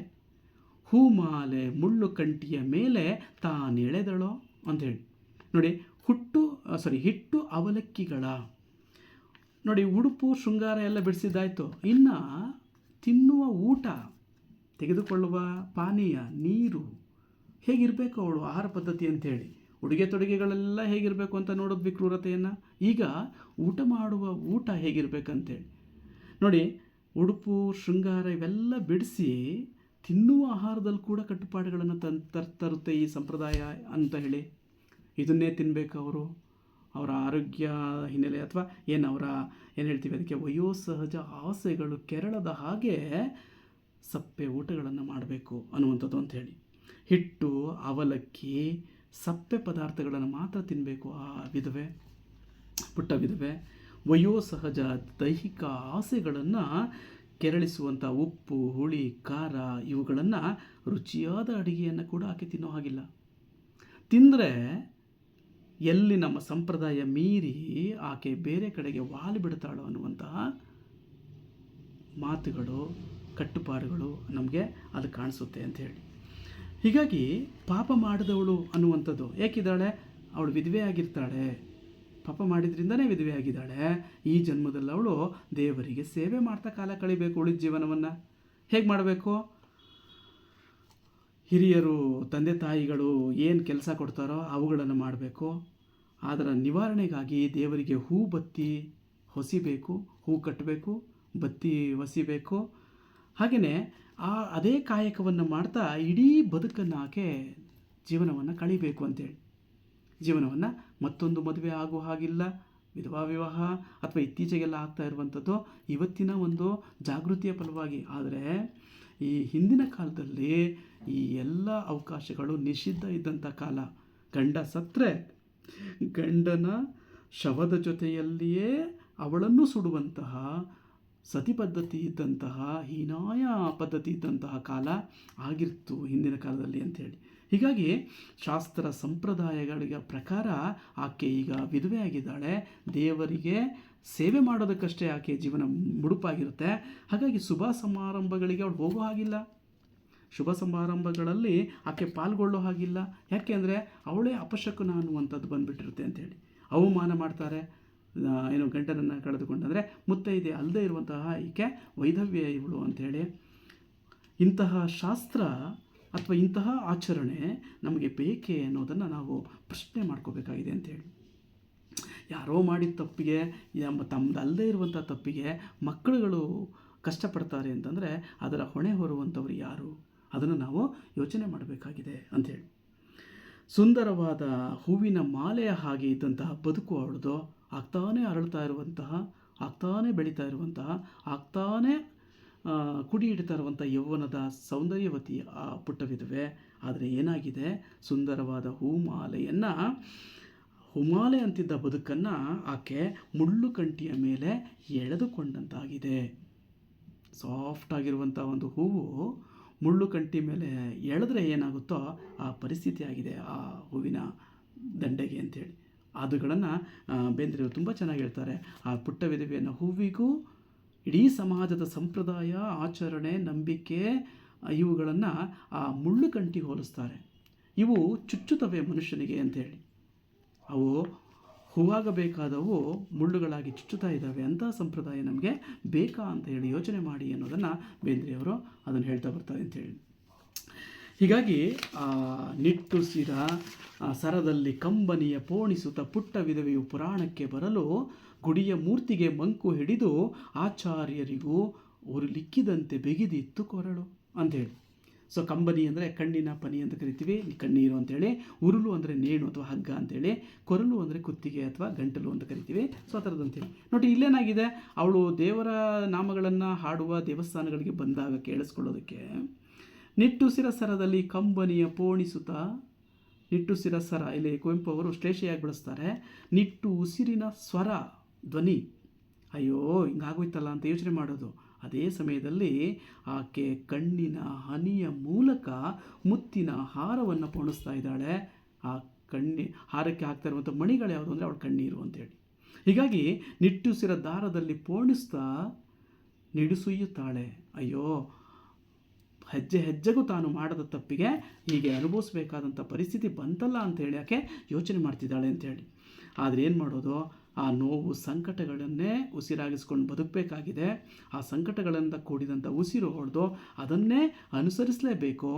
Speaker 1: ಹೂಮಾಲೆ ಮುಳ್ಳು ಕಂಟಿಯ ಮೇಲೆ ತಾನೆಳೆದಳೋ ಅಂಥೇಳಿ. ನೋಡಿ, ಹಿಟ್ಟು ಅವಲಕ್ಕಿಗಳ, ನೋಡಿ ಉಡುಪು ಶೃಂಗಾರ ಎಲ್ಲ ಬಿಡಿಸಿದ್ದಾಯಿತು, ಇನ್ನು ತಿನ್ನುವ ಊಟ, ತೆಗೆದುಕೊಳ್ಳುವ ಪಾನೀಯ, ನೀರು ಹೇಗಿರಬೇಕು ಅವಳು ಆಹಾರ ಪದ್ಧತಿ ಅಂಥೇಳಿ, ಉಡುಗೆ ತೊಡುಗೆಗಳೆಲ್ಲ ಹೇಗಿರಬೇಕು ಅಂತ ನೋಡೋದ್ವಿ ಕ್ರೂರತೆಯನ್ನು. ಈಗ ಊಟ ಮಾಡುವ ಊಟ ಹೇಗಿರಬೇಕಂತೇಳಿ ನೋಡಿ, ಉಡುಪು ಶೃಂಗಾರ ಇವೆಲ್ಲ ಬಿಡಿಸಿ ತಿನ್ನುವ ಆಹಾರದಲ್ಲಿ ಕೂಡ ಕಟ್ಟುಪಾಡುಗಳನ್ನು ತರುತ್ತೆ ಈ ಸಂಪ್ರದಾಯ ಅಂತ ಹೇಳಿ. ಇದನ್ನೇ ತಿನ್ನಬೇಕು ಅವರು, ಅವರ ಆರೋಗ್ಯ ಹಿನ್ನೆಲೆ ಅಥವಾ ಏನು ಹೇಳ್ತೀವಿ ಅದಕ್ಕೆ, ವಯೋಸಹಜ ಆಸೆಗಳು ಕೆರಳದ ಹಾಗೆ ಸಪ್ಪೆ ಊಟಗಳನ್ನು ಮಾಡಬೇಕು ಅನ್ನುವಂಥದ್ದು ಅಂಥೇಳಿ. ಹಿಟ್ಟು ಅವಲಕ್ಕಿ ಸಪ್ಪೆ ಪದಾರ್ಥಗಳನ್ನು ಮಾತ್ರ ತಿನ್ನಬೇಕು ಆ ವಿಧವೆ, ಪುಟ್ಟ ವಿಧವೆ. ವಯೋಸಹಜ ದೈಹಿಕ ಆಸೆಗಳನ್ನು ಕೆರಳಿಸುವಂಥ ಉಪ್ಪು, ಹುಳಿ, ಖಾರ ಇವುಗಳನ್ನು, ರುಚಿಯಾದ ಅಡುಗೆಯನ್ನು ಕೂಡ ಆಕೆ ತಿನ್ನೋ ಹಾಗಿಲ್ಲ. ತಿಂದರೆ ಎಲ್ಲಿ ನಮ್ಮ ಸಂಪ್ರದಾಯ ಮೀರಿ ಆಕೆ ಬೇರೆ ಕಡೆಗೆ ವಾಲಿಬಿಡ್ತಾಳೋ ಅನ್ನುವಂತಹ ಮಾತುಗಳು, ಕಟ್ಟುಪಾಡುಗಳು ನಮಗೆ ಅದು ಕಾಣಿಸುತ್ತೆ ಅಂಥೇಳಿ. ಹೀಗಾಗಿ ಪಾಪ ಮಾಡಿದವಳು ಅನ್ನುವಂಥದ್ದು ಏಕಿದ್ದಾಳೆ, ಅವಳು ವಿಧವೆ ಆಗಿರ್ತಾಳೆ, ಪಾಪ ಮಾಡಿದ್ರಿಂದನೇ ವಿಧವೆ ಆಗಿದ್ದಾಳೆ. ಈ ಜನ್ಮದಲ್ಲಿ ಅವಳು ದೇವರಿಗೆ ಸೇವೆ ಮಾಡ್ತಾ ಕಾಲ ಕಳಿಬೇಕು. ಉಳಿದ ಜೀವನವನ್ನು ಹೇಗೆ ಮಾಡಬೇಕು? ಹಿರಿಯರು, ತಂದೆ ತಾಯಿಗಳು ಏನು ಕೆಲಸ ಕೊಡ್ತಾರೋ ಅವುಗಳನ್ನು ಮಾಡಬೇಕು. ಅದರ ನಿವಾರಣೆಗಾಗಿ ದೇವರಿಗೆ ಹೂ ಬತ್ತಿ ಹೊಸಿಬೇಕು, ಹೂ ಕಟ್ಟಬೇಕು, ಬತ್ತಿ ಹೊಸಿಬೇಕು. ಹಾಗೆಯೇ ಅದೇ ಕಾಯಕವನ್ನು ಮಾಡ್ತಾ ಇಡೀ ಬದುಕನ್ನು ಆಕೆ ಜೀವನವನ್ನು ಕಳಿಬೇಕು ಅಂತೇಳಿ. ಜೀವನವನ್ನು ಮತ್ತೊಂದು ಮದುವೆ ಆಗುವ ಹಾಗಿಲ್ಲ, ವಿಧವಾ ವಿವಾಹ ಅಥವಾ ಇತ್ತೀಚೆಗೆಲ್ಲ ಆಗ್ತಾ ಇರುವಂಥದ್ದು ಇವತ್ತಿನ ಒಂದು ಜಾಗೃತಿಯ ಫಲವಾಗಿ. ಆದರೆ ಈ ಹಿಂದಿನ ಕಾಲದಲ್ಲಿ ಈ ಎಲ್ಲ ಅವಕಾಶಗಳು ನಿಷಿದ್ಧ ಇದ್ದಂಥ ಕಾಲ. ಗಂಡ ಸತ್ತರೆ ಗಂಡನ ಶವದ ಜೊತೆಯಲ್ಲಿಯೇ ಅವಳನ್ನು ಸುಡುವಂತಹ ಸತಿ ಪದ್ಧತಿ ಇದ್ದಂತಹ, ಹೀನಾಯ ಪದ್ಧತಿ ಇದ್ದಂತಹ ಕಾಲ ಆಗಿರ್ತು ಹಿಂದಿನ ಕಾಲದಲ್ಲಿ ಅಂಥೇಳಿ. ಹೀಗಾಗಿ ಶಾಸ್ತ್ರ ಸಂಪ್ರದಾಯಗಳ ಪ್ರಕಾರ ಆಕೆ ಈಗ ವಿಧವೆ ಆಗಿದ್ದಾಳೆ. ದೇವರಿಗೆ ಸೇವೆ ಮಾಡೋದಕ್ಕಷ್ಟೇ ಆಕೆ ಜೀವನ ಮುಡುಪಾಗಿರುತ್ತೆ. ಹಾಗಾಗಿ ಶುಭ ಸಮಾರಂಭಗಳಿಗೆ ಅವಳು ಹೋಗೋ ಹಾಗಿಲ್ಲ, ಶುಭ ಸಮಾರಂಭಗಳಲ್ಲಿ ಆಕೆ ಪಾಲ್ಗೊಳ್ಳೋ ಹಾಗಿಲ್ಲ. ಯಾಕೆ ಅಂದರೆ ಅವಳೇ ಅಪಶಕುನ ಅನ್ನುವಂಥದ್ದು ಬಂದುಬಿಟ್ಟಿರುತ್ತೆ ಅಂಥೇಳಿ. ಅವಮಾನ ಮಾಡ್ತಾರೆ. ಗಂಡನನ್ನು ಕಳೆದುಕೊಂಡಂದರೆ ಮುತ್ತೈದೆ ಅಲ್ಲದೆ ಇರುವಂತಹ ಈಕೆ ವೈಧವ್ಯ ಇವಳು ಅಂಥೇಳಿ. ಇಂತಹ ಶಾಸ್ತ್ರ ಅಥವಾ ಇಂತಹ ಆಚರಣೆ ನಮಗೆ ಬೇಕೇ ಅನ್ನೋದನ್ನು ನಾವು ಪ್ರಶ್ನೆ ಮಾಡ್ಕೋಬೇಕಾಗಿದೆ ಅಂಥೇಳಿ. ಯಾರೋ ಮಾಡಿದ ತಪ್ಪಿಗೆ, ತಮ್ಮದಲ್ಲದೆ ಇರುವಂಥ ತಪ್ಪಿಗೆ ಮಕ್ಕಳುಗಳು ಕಷ್ಟಪಡ್ತಾರೆ ಅಂತಂದರೆ ಅದರ ಹೊಣೆ ಹೊರುವಂಥವ್ರು ಯಾರು? ಅದನ್ನು ನಾವು ಯೋಚನೆ ಮಾಡಬೇಕಾಗಿದೆ ಅಂಥೇಳಿ. ಸುಂದರವಾದ ಹೂವಿನ ಮಾಲೆಯ ಹಾಗೆ ಇದ್ದಂತಹ ಬದುಕು ಅವಳದು. ಆಗ್ತಾನೇ ಅರಳ್ತಾ ಇರುವಂತಹ, ಆಗ್ತಾನೇ ಬೆಳೀತಾ ಇರುವಂತಹ, ಆಗ್ತಾನೇ ಕುಡಿ ಹಿಡಿತಾ ಇರುವಂಥ ಯೌವನದ ಸೌಂದರ್ಯವತಿ ಆ ಪುಟ್ಟ ವಿಧವೆ. ಆದರೆ ಏನಾಗಿದೆ, ಸುಂದರವಾದ ಹುಮಾಲೆ ಅಂತಿದ್ದ ಬದುಕನ್ನು ಆಕೆ ಮುಳ್ಳು ಕಂಟಿಯ ಮೇಲೆ ಎಳೆದುಕೊಂಡಂತಾಗಿದೆ. ಸಾಫ್ಟ್ ಆಗಿರುವಂಥ ಒಂದು ಹೂವು ಮುಳ್ಳು ಕಂಟಿ ಮೇಲೆ ಎಳೆದ್ರೆ ಏನಾಗುತ್ತೋ ಆ ಪರಿಸ್ಥಿತಿ ಆಗಿದೆ ಆ ಹೂವಿನ ದಂಡೆಗೆ ಅಂಥೇಳಿ. ಅದುಗಳನ್ನು ಬೇಂದ್ರೆಯವರು ತುಂಬ ಚೆನ್ನಾಗಿ ಹೇಳ್ತಾರೆ. ಆ ಪುಟ್ಟ ವಿಧವೆಯನ್ನು ಹೂವಿಗೂ ಇಡೀ ಸಮಾಜದ ಸಂಪ್ರದಾಯ, ಆಚರಣೆ, ನಂಬಿಕೆ ಇವುಗಳನ್ನು ಆ ಮುಳ್ಳು ಕಂಟಿ ಹೋಲಿಸ್ತಾರೆ. ಇವು ಚುಚ್ಚುತ್ತವೆ ಮನುಷ್ಯನಿಗೆ ಅಂಥೇಳಿ. ಅವು ಹೂವಾಗಬೇಕಾದವು ಮುಳ್ಳುಗಳಾಗಿ ಚುಚ್ಚುತ್ತಾ ಇದ್ದಾವೆ. ಅಂಥ ಸಂಪ್ರದಾಯ ನಮಗೆ ಬೇಕಾ ಅಂತ ಹೇಳಿ ಯೋಚನೆ ಮಾಡಿ ಅನ್ನೋದನ್ನು ಬೇಂದ್ರೆಯವರು ಅದನ್ನು ಹೇಳ್ತಾ ಬರ್ತಾರೆ ಅಂಥೇಳಿ. ಹೀಗಾಗಿ ನಿಟ್ಟುಸಿರ ಸರದಲ್ಲಿ ಕಂಬನಿಯ ಪೋಣಿಸುತ್ತ ಪುಟ್ಟ ವಿಧವೆಯು ಪುರಾಣಕ್ಕೆ ಬರಲು ಗುಡಿಯ ಮೂರ್ತಿಗೆ ಮಂಕು ಹಿಡಿದು ಆಚಾರ್ಯರಿಗೂ ಉರುಲಿಕ್ಕಿದಂತೆ ಬೆಗಿದಿತ್ತು ಕೊರಳು ಅಂಥೇಳಿ. ಸೊ ಕಂಬನಿ ಅಂದರೆ ಕಣ್ಣಿನ ಪನಿ ಅಂತ ಕರಿತೀವಿ, ಕಣ್ಣೀರು ಅಂಥೇಳಿ. ಉರುಳು ಅಂದರೆ ನೇಣು ಅಥವಾ ಹಗ್ಗ ಅಂಥೇಳಿ. ಕೊರಲು ಅಂದರೆ ಕುತ್ತಿಗೆ ಅಥವಾ ಗಂಟಲು ಅಂತ ಕರಿತೀವಿ. ಸೊ ಆ ಥರದ್ದು ಅಂತೇಳಿ. ನೋಡಿ ಇಲ್ಲೇನಾಗಿದೆ, ಅವಳು ದೇವರ ನಾಮಗಳನ್ನು ಹಾಡುವ ದೇವಸ್ಥಾನಗಳಿಗೆ ಬಂದಾಗ ಕೇಳಿಸ್ಕೊಳ್ಳೋದಕ್ಕೆ ನಿಟ್ಟುಸಿರ ಸರದಲ್ಲಿ ಕಂಬನಿಯ ಪೋಣಿಸುತ್ತ, ನಿಟ್ಟುಸಿರ ಸರ ಇಲ್ಲಿ ಕುವೆಂಪು ಅವರು ಶ್ಲೇಷೆಯಾಗಿ ಬಳಸ್ತಾರೆ. ನಿಟ್ಟು ಉಸಿರಿನ ಸ್ವರ ಧ್ವನಿ, ಅಯ್ಯೋ ಹಿಂಗಾಗೋಯ್ತಲ್ಲ ಅಂತ ಯೋಚನೆ ಮಾಡೋದು. ಅದೇ ಸಮಯದಲ್ಲಿ ಆಕೆ ಕಣ್ಣಿನ ಹನಿಯ ಮೂಲಕ ಮುತ್ತಿನ ಹಾರವನ್ನು ಪೋಣಿಸ್ತಾ ಇದ್ದಾಳೆ. ಆ ಹಾರಕ್ಕೆ ಹಾಕ್ತಾ ಇರುವಂಥ ಮಣಿಗಳು ಯಾವುದು ಅಂದರೆ ಅವಳ ಕಣ್ಣೀರು ಅಂತೇಳಿ. ಹೀಗಾಗಿ ನಿಟ್ಟುಸಿರ ದಾರದಲ್ಲಿ ಪೋಣಿಸ್ತಾ ನಿಡುಸುಯ್ಯುತ್ತಾಳೆ. ಅಯ್ಯೋ, ಹೆಜ್ಜೆ ಹೆಜ್ಜೆಗೂ ತಾನು ಮಾಡದ ತಪ್ಪಿಗೆ ಹೀಗೆ ಅನುಭವಿಸ್ಬೇಕಾದಂಥ ಪರಿಸ್ಥಿತಿ ಬಂತಲ್ಲ ಅಂಥೇಳಿ ಯಾಕೆ ಯೋಚನೆ ಮಾಡ್ತಿದ್ದಾಳೆ ಅಂಥೇಳಿ. ಆದರೆ ಏನು ಮಾಡೋದು, ಆ ನೋವು ಸಂಕಟಗಳನ್ನೇ ಉಸಿರಾಗಿಸ್ಕೊಂಡು ಬದುಕಬೇಕಾಗಿದೆ. ಆ ಸಂಕಟಗಳಿಂದ ಕೂಡಿದಂಥ ಉಸಿರು ಹೊಡೆದು ಅದನ್ನೇ ಅನುಸರಿಸಲೇಬೇಕು,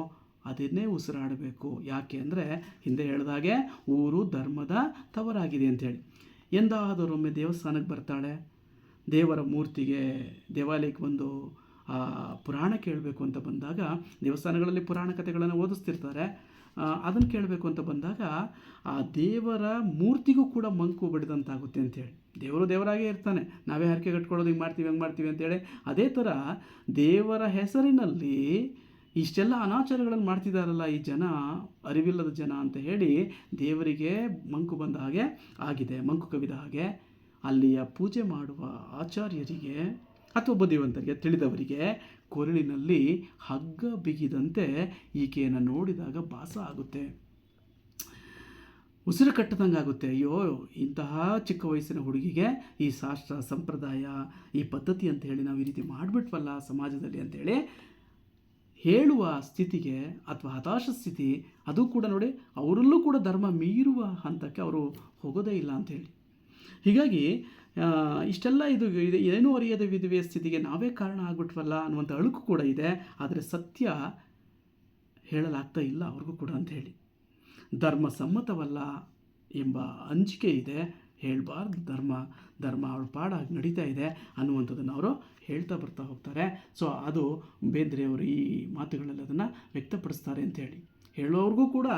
Speaker 1: ಅದನ್ನೇ ಉಸಿರಾಡಬೇಕು. ಯಾಕೆ ಅಂದರೆ ಹಿಂದೆ ಹೇಳಿದಾಗೆ ಊರು ಧರ್ಮದ ತವರಾಗಿದೆ ಅಂಥೇಳಿ. ಎಂದಾದರೊಮ್ಮೆ ದೇವಸ್ಥಾನಕ್ಕೆ ಬರ್ತಾಳೆ. ದೇವರ ಮೂರ್ತಿಗೆ ದೇವಾಲಯಕ್ಕೆ ಬಂದು ಪುರಾಣ ಕೇಳಬೇಕು ಅಂತ ಬಂದಾಗ, ದೇವಸ್ಥಾನಗಳಲ್ಲಿ ಪುರಾಣ ಕಥೆಗಳನ್ನು ಓದಿಸ್ತಿರ್ತಾರೆ. ಅದನ್ನು ಕೇಳಬೇಕು ಅಂತ ಬಂದಾಗ ಆ ದೇವರ ಮೂರ್ತಿಗೂ ಕೂಡ ಮಂಕು ಬಡಿದಂತಾಗುತ್ತೆ ಅಂಥೇಳಿ. ದೇವರು ದೇವರಾಗೇ ಇರ್ತಾನೆ, ನಾವೇ ಹರಕೆ ಕಟ್ಕೊಳ್ಳೋದು ಹಿಂಗೆ ಮಾಡ್ತೀವಿ ಹಂಗೆ ಮಾಡ್ತೀವಿ ಅಂತೇಳಿ. ಅದೇ ಥರ ದೇವರ ಹೆಸರಿನಲ್ಲಿ ಇಷ್ಟೆಲ್ಲ ಅನಾಚಾರಗಳನ್ನು ಮಾಡ್ತಿದ್ದಾರಲ್ಲ ಈ ಜನ, ಅರಿವಿಲ್ಲದ ಜನ ಅಂತ ಹೇಳಿ ದೇವರಿಗೆ ಮಂಕು ಬಂದ ಹಾಗೆ ಆಗಿದೆ, ಮಂಕು ಕವಿದ ಹಾಗೆ. ಅಲ್ಲಿಯ ಪೂಜೆ ಮಾಡುವ ಆಚಾರ್ಯರಿಗೆ ಅಥವಾ ಬುದ್ಧಿವಂತರಿಗೆ, ತಿಳಿದವರಿಗೆ ಕೊರಳಿನಲ್ಲಿ ಹಗ್ಗ ಬಿಗಿದಂತೆ ಈಕೆಯನ್ನು ನೋಡಿದಾಗ ಭಾಸ ಆಗುತ್ತೆ, ಉಸಿರು ಕಟ್ಟದಂಗೆ ಆಗುತ್ತೆ. ಅಯ್ಯೋ, ಇಂತಹ ಚಿಕ್ಕ ವಯಸ್ಸಿನ ಹುಡುಗಿಗೆ ಈ ಶಾಸ್ತ್ರ ಸಂಪ್ರದಾಯ ಈ ಪದ್ಧತಿ ಅಂತ ಹೇಳಿ ನಾವು ಈ ರೀತಿ ಮಾಡಿಬಿಟ್ವಲ್ಲ ಸಮಾಜದಲ್ಲಿ ಅಂಥೇಳಿ ಹೇಳುವ ಸ್ಥಿತಿಗೆ ಅಥವಾ ಹತಾಶ ಸ್ಥಿತಿ, ಅದು ಕೂಡ ನೋಡಿ ಅವರಲ್ಲೂ ಕೂಡ ಧರ್ಮ ಮೀರುವ ಹಂತಕ್ಕೆ ಅವರು ಹೋಗೋದೇ ಇಲ್ಲ ಅಂಥೇಳಿ. ಹೀಗಾಗಿ ಇಷ್ಟೆಲ್ಲ ಇದು ಏನೂ ಅರಿಯದ ವಿಧವೆಯ ಸ್ಥಿತಿಗೆ ನಾವೇ ಕಾರಣ ಆಗ್ಬಿಟ್ವಲ್ಲ ಅನ್ನುವಂಥ ಅಳುಕು ಕೂಡ ಇದೆ. ಆದರೆ ಸತ್ಯ ಹೇಳಲಾಗ್ತಾ ಇಲ್ಲ ಅವ್ರಿಗೂ ಕೂಡ ಅಂಥೇಳಿ. ಧರ್ಮ ಸಮ್ಮತವಲ್ಲ ಎಂಬ ಅಂಜಿಕೆ ಇದೆ, ಹೇಳಬಾರ್ದು, ಧರ್ಮ ಅವಳ ಪಾಡಾಗಿ ನಡೀತಾ ಇದೆ ಅನ್ನುವಂಥದ್ದನ್ನು ಅವರು ಹೇಳ್ತಾ ಬರ್ತಾ ಹೋಗ್ತಾರೆ. ಸೊ ಅದು ಬೇಂದ್ರೆಯವರು ಈ ಮಾತುಗಳಲ್ಲಿ ಅದನ್ನು ವ್ಯಕ್ತಪಡಿಸ್ತಾರೆ ಅಂಥೇಳಿ. ಹೇಳೋರ್ಗೂ ಕೂಡ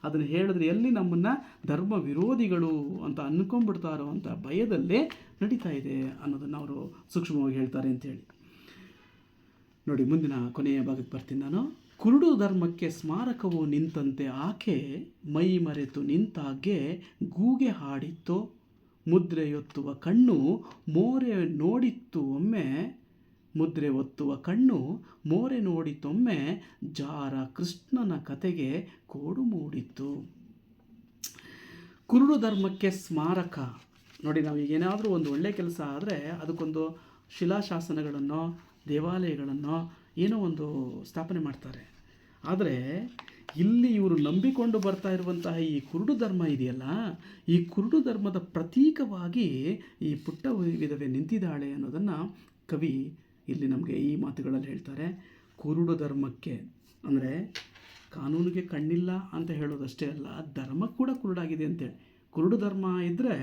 Speaker 1: ಅದನ್ನು ಹೇಳಿದ್ರೆ ಎಲ್ಲಿ ನಮ್ಮನ್ನು ಧರ್ಮ ವಿರೋಧಿಗಳು ಅಂತ ಅಂದ್ಕೊಂಡ್ಬಿಡ್ತಾರೋ ಅಂತ ಭಯದಲ್ಲೇ ನಡೀತಾ ಇದೆ ಅನ್ನೋದನ್ನು ಅವರು ಸೂಕ್ಷ್ಮವಾಗಿ ಹೇಳ್ತಾರೆ ಅಂಥೇಳಿ. ನೋಡಿ, ಮುಂದಿನ ಕೊನೆಯ ಭಾಗಕ್ಕೆ ಬರ್ತೀನಿ ನಾನು. ಕುರುಡು ಧರ್ಮಕ್ಕೆ ಸ್ಮಾರಕವು ನಿಂತಂತೆ ಆಕೆ ಮೈ ಮರೆತು ನಿಂತಾಗೆ ಗೂಗೆ ಹಾಡಿತ್ತು. ಮುದ್ರೆಯೊತ್ತುವ ಕಣ್ಣು ಮೋರೆ ನೋಡಿತ್ತು ಒಮ್ಮೆ, ಮುದ್ರೆ ಒತ್ತುವ ಕಣ್ಣು ಮೋರೆ ನೋಡಿತೊಮ್ಮೆ, ಜಾರ ಕೃಷ್ಣನ ಕತೆಗೆ ಕೋಡು ಮೂಡಿತ್ತು. ಕುರುಡು ಧರ್ಮಕ್ಕೆ ಸ್ಮಾರಕ ನೋಡಿ, ನಾವು ಈಗ ಏನಾದರೂ ಒಂದು ಒಳ್ಳೆಯ ಕೆಲಸ ಆದರೆ ಅದಕ್ಕೊಂದು ಶಿಲಾಶಾಸನಗಳನ್ನು, ದೇವಾಲಯಗಳನ್ನು ಏನೋ ಒಂದು ಸ್ಥಾಪನೆ ಮಾಡ್ತಾರೆ. ಆದರೆ ಇಲ್ಲಿ ಇವರು ನಂಬಿಕೊಂಡು ಬರ್ತಾ ಇರುವಂತಹ ಈ ಕುರುಡು ಧರ್ಮ ಇದೆಯಲ್ಲ, ಈ ಕುರುಡು ಧರ್ಮದ ಪ್ರತೀಕವಾಗಿ ಈ ಪುಟ್ಟ ವಿಧವೆ ನಿಂತಿದ್ದಾಳೆ ಅನ್ನೋದನ್ನು ಕವಿ ಇಲ್ಲಿ ನಮಗೆ ಈ ಮಾತುಗಳಲ್ಲಿ ಹೇಳ್ತಾರೆ. ಕುರುಡು ಧರ್ಮಕ್ಕೆ ಅಂದರೆ ಕಾನೂನಿಗೆ ಕಣ್ಣಿಲ್ಲ ಅಂತ ಹೇಳೋದಷ್ಟೇ ಅಲ್ಲ, ಧರ್ಮ ಕೂಡ ಕುರುಡಾಗಿದೆ ಅಂತೇಳಿ. ಕುರುಡು ಧರ್ಮ ಇದ್ದರೆ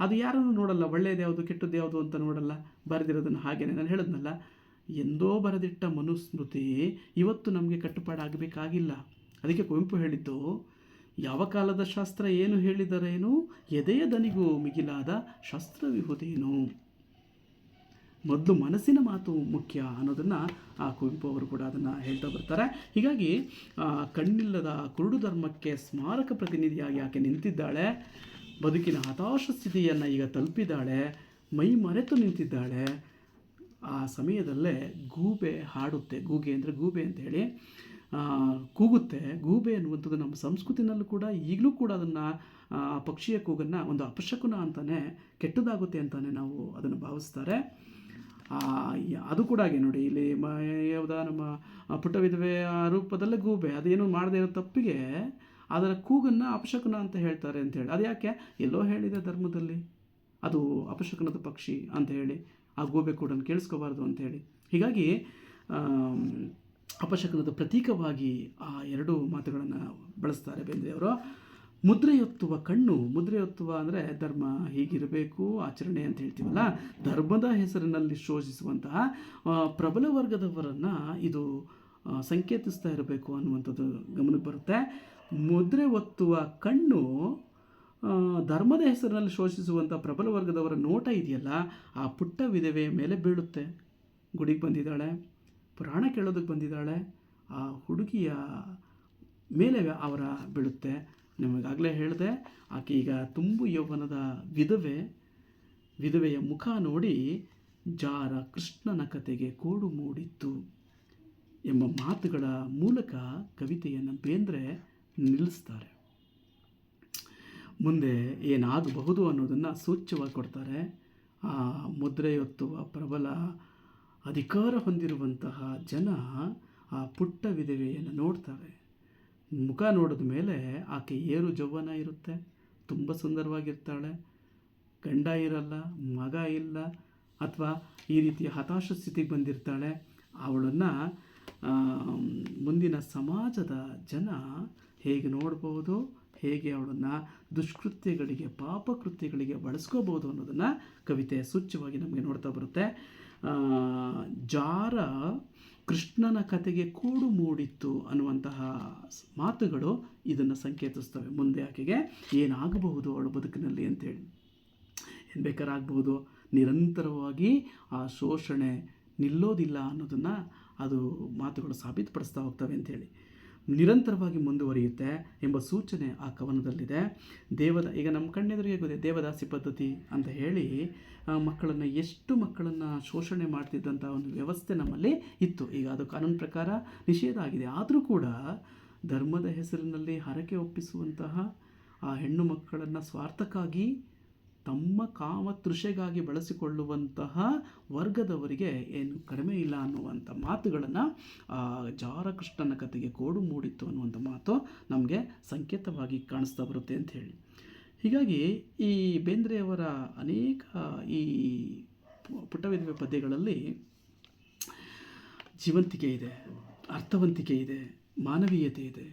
Speaker 1: ಅದು ಯಾರನ್ನು ನೋಡಲ್ಲ, ಒಳ್ಳೆಯದು ಯಾವುದು ಕೆಟ್ಟದ್ದು ಯಾವುದು ಅಂತ ನೋಡಲ್ಲ, ಬರೆದಿರೋದನ್ನು ಹಾಗೇನೆ ನಾನು ಹೇಳಿದ್ನಲ್ಲ, ಎಂದೋ ಬರೆದಿಟ್ಟ ಮನುಸ್ಮೃತಿ ಇವತ್ತು ನಮಗೆ ಕಟ್ಟುಪಾಡಾಗಬೇಕಾಗಿಲ್ಲ. ಅದಕ್ಕೆ ಕುವೆಂಪು ಹೇಳಿದ್ದು, ಯಾವ ಕಾಲದ ಶಾಸ್ತ್ರ ಏನು ಹೇಳಿದರೇನು, ಎದೆಯ ದನಿಗೂ ಮಿಗಿಲಾದ ಶಾಸ್ತ್ರವಿಹುದೇನು. ಮೊದಲು ಮನಸ್ಸಿನ ಮಾತು ಮುಖ್ಯ ಅನ್ನೋದನ್ನು ಆ ಕುವೆಂಪು ಅವರು ಕೂಡ ಅದನ್ನು ಹೇಳ್ತಾ ಬರ್ತಾರೆ. ಹೀಗಾಗಿ ಕಣ್ಣಿಲ್ಲದ ಕುರುಡು ಧರ್ಮಕ್ಕೆ ಸ್ಮಾರಕ ಪ್ರತಿನಿಧಿಯಾಗಿ ಆಕೆ ನಿಂತಿದ್ದಾಳೆ. ಬದುಕಿನ ಹತಾಶ ಸ್ಥಿತಿಯನ್ನು ಈಗ ತಲುಪಿದ್ದಾಳೆ, ಮೈ ಮರೆತು ನಿಂತಿದ್ದಾಳೆ. ಆ ಸಮಯದಲ್ಲೇ ಗೂಬೆ ಹಾಡುತ್ತೆ. ಗೂಗೆ ಅಂದರೆ ಗೂಬೆ ಅಂತೇಳಿ ಕೂಗುತ್ತೆ. ಗೂಬೆ ಅನ್ನುವಂಥದ್ದು ನಮ್ಮ ಸಂಸ್ಕೃತಿನಲ್ಲೂ ಕೂಡ ಈಗಲೂ ಕೂಡ ಅದನ್ನು ಪಕ್ಷಿಯ ಕೂಗನ್ನು ಒಂದು ಅಪಶಕುನ ಅಂತಲೇ, ಕೆಟ್ಟದಾಗುತ್ತೆ ಅಂತಲೇ ನಾವು ಅದನ್ನು ಭಾವಿಸ್ತಾರೆ. ಅದು ಕೂಡ ಹಾಗೆ ನೋಡಿ, ಇಲ್ಲಿ ಯಾವುದಾ ನಮ್ಮ ಪುಟ್ಟ ವಿಧವೆಯ ರೂಪದಲ್ಲೇ ಗೂಬೆ ಅದೇನು ಮಾಡದೇ ಇರೋ ತಪ್ಪಿಗೆ ಅದರ ಕೂಗನ್ನು ಅಪಶಕುನ ಅಂತ ಹೇಳ್ತಾರೆ ಅಂಥೇಳಿ. ಅದು ಯಾಕೆ ಎಲ್ಲೋ ಹೇಳಿದೆ ಧರ್ಮದಲ್ಲಿ ಅದು ಅಪಶಕುನದ ಪಕ್ಷಿ ಅಂತ ಹೇಳಿ, ಆ ಗೂಬೆ ಕೂಡ ಕೇಳಿಸ್ಕೋಬಾರ್ದು ಅಂಥೇಳಿ. ಹೀಗಾಗಿ ಅಪಶಕುನದ ಪ್ರತೀಕವಾಗಿ ಆ ಎರಡು ಮಾತುಗಳನ್ನು ಬಳಸ್ತಾರೆ ಬೇಂದ್ರೆಯವರು. ಮುದ್ರೆಯೊತ್ತುವ ಕಣ್ಣು, ಮುದ್ರೆಯೊತ್ತುವ ಅಂದರೆ ಧರ್ಮ ಹೀಗಿರಬೇಕು ಆಚರಣೆ ಅಂತ ಹೇಳ್ತೀವಲ್ಲ, ಧರ್ಮದ ಹೆಸರಿನಲ್ಲಿ ಶೋಷಿಸುವಂತಹ ಪ್ರಬಲ ವರ್ಗದವರನ್ನು ಇದು ಸಂಕೇತಿಸ್ತಾ ಇರಬೇಕು ಅನ್ನುವಂಥದ್ದು ಗಮನಕ್ಕೆ ಬರುತ್ತೆ. ಮುದ್ರೆ ಒತ್ತುವ ಕಣ್ಣು ಧರ್ಮದ ಹೆಸರಿನಲ್ಲಿ ಶೋಷಿಸುವಂಥ ಪ್ರಬಲ ವರ್ಗದವರ ನೋಟ ಇದೆಯಲ್ಲ, ಆ ಪುಟ್ಟ ವಿಧವೆಯ ಮೇಲೆ ಬೀಳುತ್ತೆ. ಗುಡಿಗೆ ಬಂದಿದ್ದಾಳೆ, ಪುರಾಣ ಕೇಳೋದಕ್ಕೆ ಬಂದಿದ್ದಾಳೆ, ಆ ಹುಡುಗಿಯ ಮೇಲೆ ಅವರ ಬೀಳುತ್ತೆ. ನಿಮಗಾಗಲೇ ಹೇಳಿದೆ, ಆಕೆ ಈಗ ತುಂಬು ಯೌವನದ ವಿಧವೆಯ ಮುಖ ನೋಡಿ ಜಾರ ಕೃಷ್ಣನ ಕತೆಗೆ ಕೋಡು ಮೂಡಿತ್ತು ಎಂಬ ಮಾತುಗಳ ಮೂಲಕ ಕವಿತೆಯನ್ನು ಬೇಂದ್ರೆ ನಿಲ್ಲಿಸ್ತಾರೆ. ಮುಂದೆ ಏನಾಗಬಹುದು ಅನ್ನೋದನ್ನು ಸೂಚ್ಯವಾಗಿ ಕೊಡ್ತಾರೆ. ಆ ಮುದ್ರೆಯೊತ್ತುವ ಪ್ರಬಲ ಅಧಿಕಾರ ಹೊಂದಿರುವಂತಹ ಜನ ಆ ಪುಟ್ಟ ವಿಧವೆಯನ್ನು ನೋಡ್ತಾರೆ. ಮುಖ ನೋಡಿದ ಮೇಲೆ ಆಕೆ ಏರು ಜೌವನ ಇರುತ್ತೆ, ತುಂಬ ಸುಂದರವಾಗಿರ್ತಾಳೆ. ಗಂಡ ಇರಲ್ಲ, ಮಗ ಇಲ್ಲ, ಅಥವಾ ಈ ರೀತಿಯ ಹತಾಶ ಸ್ಥಿತಿಗೆ ಬಂದಿರ್ತಾಳೆ. ಅವಳನ್ನು ಮುಂದಿನ ಸಮಾಜದ ಜನ ಹೇಗೆ ನೋಡ್ಬೋದು, ಹೇಗೆ ಅವಳನ್ನು ದುಷ್ಕೃತ್ಯಗಳಿಗೆ, ಪಾಪಕೃತ್ಯಗಳಿಗೆ ಬಳಸ್ಕೋಬೋದು ಅನ್ನೋದನ್ನು ಕವಿತೆ ಸೂಚ್ಯವಾಗಿ ನಮಗೆ ನೋಡ್ತಾ ಬರುತ್ತೆ. ಜಾರ ಕೃಷ್ಣನ ಕತೆಗೆ ಕೂಡು ಮೂಡಿತ್ತು ಅನ್ನುವಂತಹ ಮಾತುಗಳು ಇದನ್ನು ಸಂಕೇತಿಸ್ತವೆ. ಮುಂದೆ ಆಕೆಗೆ ಏನಾಗಬಹುದು ಅವಳ ಬದುಕಿನಲ್ಲಿ ಅಂತೇಳಿ. ಏನು ಬೇಕಾರಾಗಬಹುದು, ನಿರಂತರವಾಗಿ ಆ ಶೋಷಣೆ ನಿಲ್ಲೋದಿಲ್ಲ ಅನ್ನೋದನ್ನು ಅದು ಮಾತುಗಳು ಸಾಬೀತುಪಡಿಸ್ತಾ ಹೋಗ್ತವೆ ಅಂಥೇಳಿ. ನಿರಂತರವಾಗಿ ಮುಂದುವರಿಯುತ್ತೆ ಎಂಬ ಸೂಚನೆ ಆ ಕವನದಲ್ಲಿದೆ. ಈಗ ನಮ್ಮ ಕಣ್ಣೆದುರಿಗೆ ಗೊತ್ತಿದೆ ದೇವದಾಸಿ ಪದ್ಧತಿ ಅಂತ ಹೇಳಿ ಎಷ್ಟು ಮಕ್ಕಳನ್ನು ಶೋಷಣೆ ಮಾಡ್ತಿದ್ದಂಥ ಒಂದು ವ್ಯವಸ್ಥೆ ನಮ್ಮಲ್ಲಿ ಇತ್ತು. ಈಗ ಅದು ಕಾನೂನು ಪ್ರಕಾರ ನಿಷೇಧ ಆಗಿದೆ. ಆದರೂ ಕೂಡ ಧರ್ಮದ ಹೆಸರಿನಲ್ಲಿ ಹರಕೆ ಒಪ್ಪಿಸುವಂತಹ ಆ ಹೆಣ್ಣು ಮಕ್ಕಳನ್ನು ಸ್ವಾರ್ಥಕ್ಕಾಗಿ ತಮ್ಮ ಕಾಮತೃಷೆಗಾಗಿ ಬಳಸಿಕೊಳ್ಳುವಂತಹ ವರ್ಗದವರಿಗೆ ಏನು ಕಡಿಮೆ ಇಲ್ಲ ಅನ್ನುವಂಥ ಮಾತುಗಳನ್ನು ಜಾರ ಕೃಷ್ಣನ ಕತೆಗೆ ಕೋಡು ಮೂಡಿತ್ತು ಅನ್ನುವಂಥ ಮಾತು ನಮಗೆ ಸಂಕೇತವಾಗಿ ಕಾಣಿಸ್ತಾ ಬರುತ್ತೆ ಅಂತ ಹೇಳಿ. ಹೀಗಾಗಿ ಈ ಬೇಂದ್ರೆಯವರ ಅನೇಕ ಈ ಪುಟ್ಟ ವಿಧವೆ ಪದ್ಯಗಳಲ್ಲಿ ಜೀವಂತಿಕೆ ಇದೆ, ಅರ್ಥವಂತಿಕೆ ಇದೆ, ಮಾನವೀಯತೆ ಇದೆ,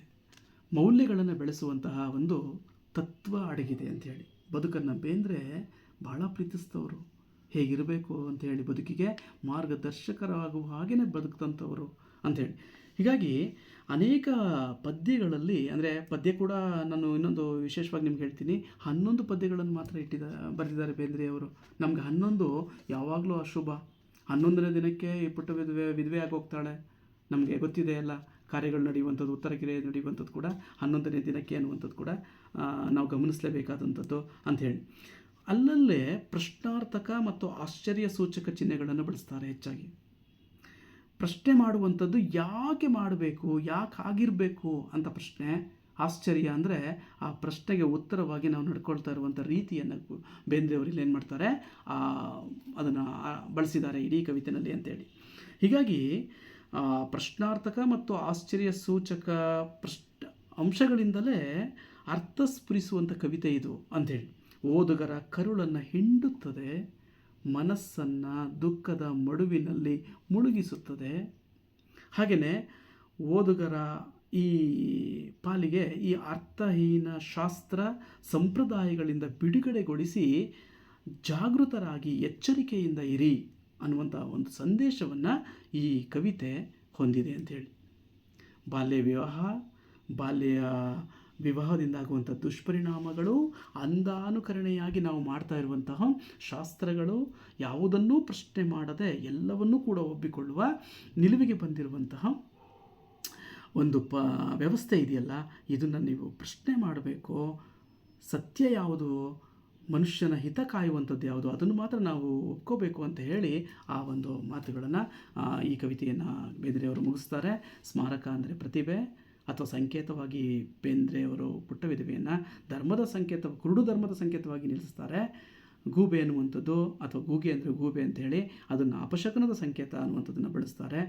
Speaker 1: ಮೌಲ್ಯಗಳನ್ನು ಬೆಳೆಸುವಂತಹ ಒಂದು ತತ್ವ ಅಡಗಿದೆ ಅಂಥೇಳಿ. ಬದುಕನ್ನು ಬೇಂದ್ರೆ ಭಾಳ ಪ್ರೀತಿಸಿದವರು, ಹೇಗಿರಬೇಕು ಅಂಥೇಳಿ ಬದುಕಿಗೆ ಮಾರ್ಗದರ್ಶಕರಾಗುವ ಹಾಗೆಯೇ ಬದುಕ್ತಂಥವರು ಅಂಥೇಳಿ. ಹೀಗಾಗಿ ಅನೇಕ ಪದ್ಯಗಳಲ್ಲಿ, ಅಂದರೆ ಪದ್ಯ ಕೂಡ ನಾನು ಇನ್ನೊಂದು ವಿಶೇಷವಾಗಿ ನಿಮ್ಗೆ ಹೇಳ್ತೀನಿ, 11 ಪದ್ಯಗಳನ್ನು ಮಾತ್ರ ಬರೆದಿದ್ದಾರೆ ಬೇಂದ್ರೆಯವರು. ನಮ್ಗೆ 11 ಯಾವಾಗಲೂ ಅಶುಭ. 11ನೇ ದಿನಕ್ಕೆ ಈ ಪುಟ್ಟ ವಿಧವೆ ಆಗೋಗ್ತಾಳೆ. ನಮಗೆ ಗೊತ್ತಿದೆ ಎಲ್ಲ ಕಾರ್ಯಗಳು ನಡೆಯುವಂಥದ್ದು, ಉತ್ತರ ಕಿರೆ ನಡೆಯುವಂಥದ್ದು ಕೂಡ 11ನೇ ದಿನಕ್ಕೆ ಅನ್ನುವಂಥದ್ದು ಕೂಡ ನಾವು ಗಮನಿಸಲೇಬೇಕಾದಂಥದ್ದು ಅಂಥೇಳಿ. ಅಲ್ಲಲ್ಲೇ ಪ್ರಶ್ನಾರ್ಥಕ ಮತ್ತು ಆಶ್ಚರ್ಯ ಸೂಚಕ ಚಿಹ್ನೆಗಳನ್ನು ಬಳಸ್ತಾರೆ. ಹೆಚ್ಚಾಗಿ ಪ್ರಶ್ನೆ ಮಾಡುವಂಥದ್ದು, ಯಾಕೆ ಮಾಡಬೇಕು, ಯಾಕೆ ಆಗಿರಬೇಕು ಅಂತ ಪ್ರಶ್ನೆ. ಆಶ್ಚರ್ಯ ಅಂದರೆ ಆ ಪ್ರಶ್ನೆಗೆ ಉತ್ತರವಾಗಿ ನಾವು ನಡ್ಕೊಳ್ತಾ ಇರುವಂಥ ರೀತಿಯನ್ನು ಬೇಂದ್ರೆಯವರಲ್ಲಿ ಏನು ಮಾಡ್ತಾರೆ, ಅದನ್ನು ಬಳಸಿದ್ದಾರೆ ಇಡೀ ಕವಿತೆಯಲ್ಲಿ ಅಂತೇಳಿ. ಹೀಗಾಗಿ ಪ್ರಶ್ನಾರ್ಥಕ ಮತ್ತು ಆಶ್ಚರ್ಯ ಸೂಚಕ ಅಂಶಗಳಿಂದಲೇ ಅರ್ಥ ಸ್ಫುರಿಸುವಂಥ ಕವಿತೆ ಇದು ಅಂಥೇಳಿ. ಓದುಗರ ಕರುಳನ್ನು ಹಿಂಡುತ್ತದೆ, ಮನಸ್ಸನ್ನು ದುಃಖದ ಮಡುವಿನಲ್ಲಿ ಮುಳುಗಿಸುತ್ತದೆ. ಹಾಗೆಯೇ ಓದುಗರ ಈ ಪಾಲಿಗೆ ಈ ಅರ್ಥಹೀನ ಶಾಸ್ತ್ರ ಸಂಪ್ರದಾಯಗಳಿಂದ ಬಿಡುಗಡೆಗೊಳಿಸಿ ಜಾಗೃತರಾಗಿ ಎಚ್ಚರಿಕೆಯಿಂದ ಇರಿ ಅನ್ನುವಂಥ ಒಂದು ಸಂದೇಶವನ್ನು ಈ ಕವಿತೆ ಹೊಂದಿದೆ ಅಂಥೇಳಿ. ಬಾಲ್ಯ ವಿವಾಹದಿಂದಾಗುವಂಥ ದುಷ್ಪರಿಣಾಮಗಳು, ಅಂಧಾನುಕರಣೆಯಾಗಿ ನಾವು ಮಾಡ್ತಾ ಇರುವಂತಹ ಶಾಸ್ತ್ರಗಳು, ಯಾವುದನ್ನೂ ಪ್ರಶ್ನೆ ಮಾಡದೆ ಎಲ್ಲವನ್ನೂ ಕೂಡ ಒಪ್ಪಿಕೊಳ್ಳುವ ನಿಲುವಿಗೆ ಬಂದಿರುವಂತಹ ಒಂದು ವ್ಯವಸ್ಥೆ ಇದೆಯಲ್ಲ, ಇದನ್ನು ನೀವು ಪ್ರಶ್ನೆ ಮಾಡಬೇಕು. ಸತ್ಯ ಯಾವುದು, ಮನುಷ್ಯನ ಹಿತ ಕಾಯುವಂಥದ್ದು ಯಾವುದು, ಅದನ್ನು ಮಾತ್ರ ನಾವು ಒಪ್ಕೋಬೇಕು ಅಂತ ಹೇಳಿ ಆ ಒಂದು ಮಾತುಗಳನ್ನು ಈ ಕವಿತೆಯನ್ನು ಬೇಂದ್ರೆಯವರು ಮುಗಿಸ್ತಾರೆ. ಸ್ಮಾರಕ ಅಂದರೆ ಪ್ರತಿಭೆ ಅಥವಾ ಸಂಕೇತವಾಗಿ ಬೇಂದ್ರೆಯವರು ಪುಟ್ಟ ವಿಧವೆಯನ್ನು ಕುರುಡು ಧರ್ಮದ ಸಂಕೇತವಾಗಿ ನಿಲ್ಲಿಸ್ತಾರೆ. ಗೂಬೆ ಅನ್ನುವಂಥದ್ದು ಅಥವಾ ಗೂಗೆ ಅಂದರೆ ಗೂಬೆ ಅಂತೇಳಿ ಅದನ್ನು ಅಪಶಕನದ ಸಂಕೇತ ಅನ್ನುವಂಥದ್ದನ್ನು ಬಳಸ್ತಾರೆ.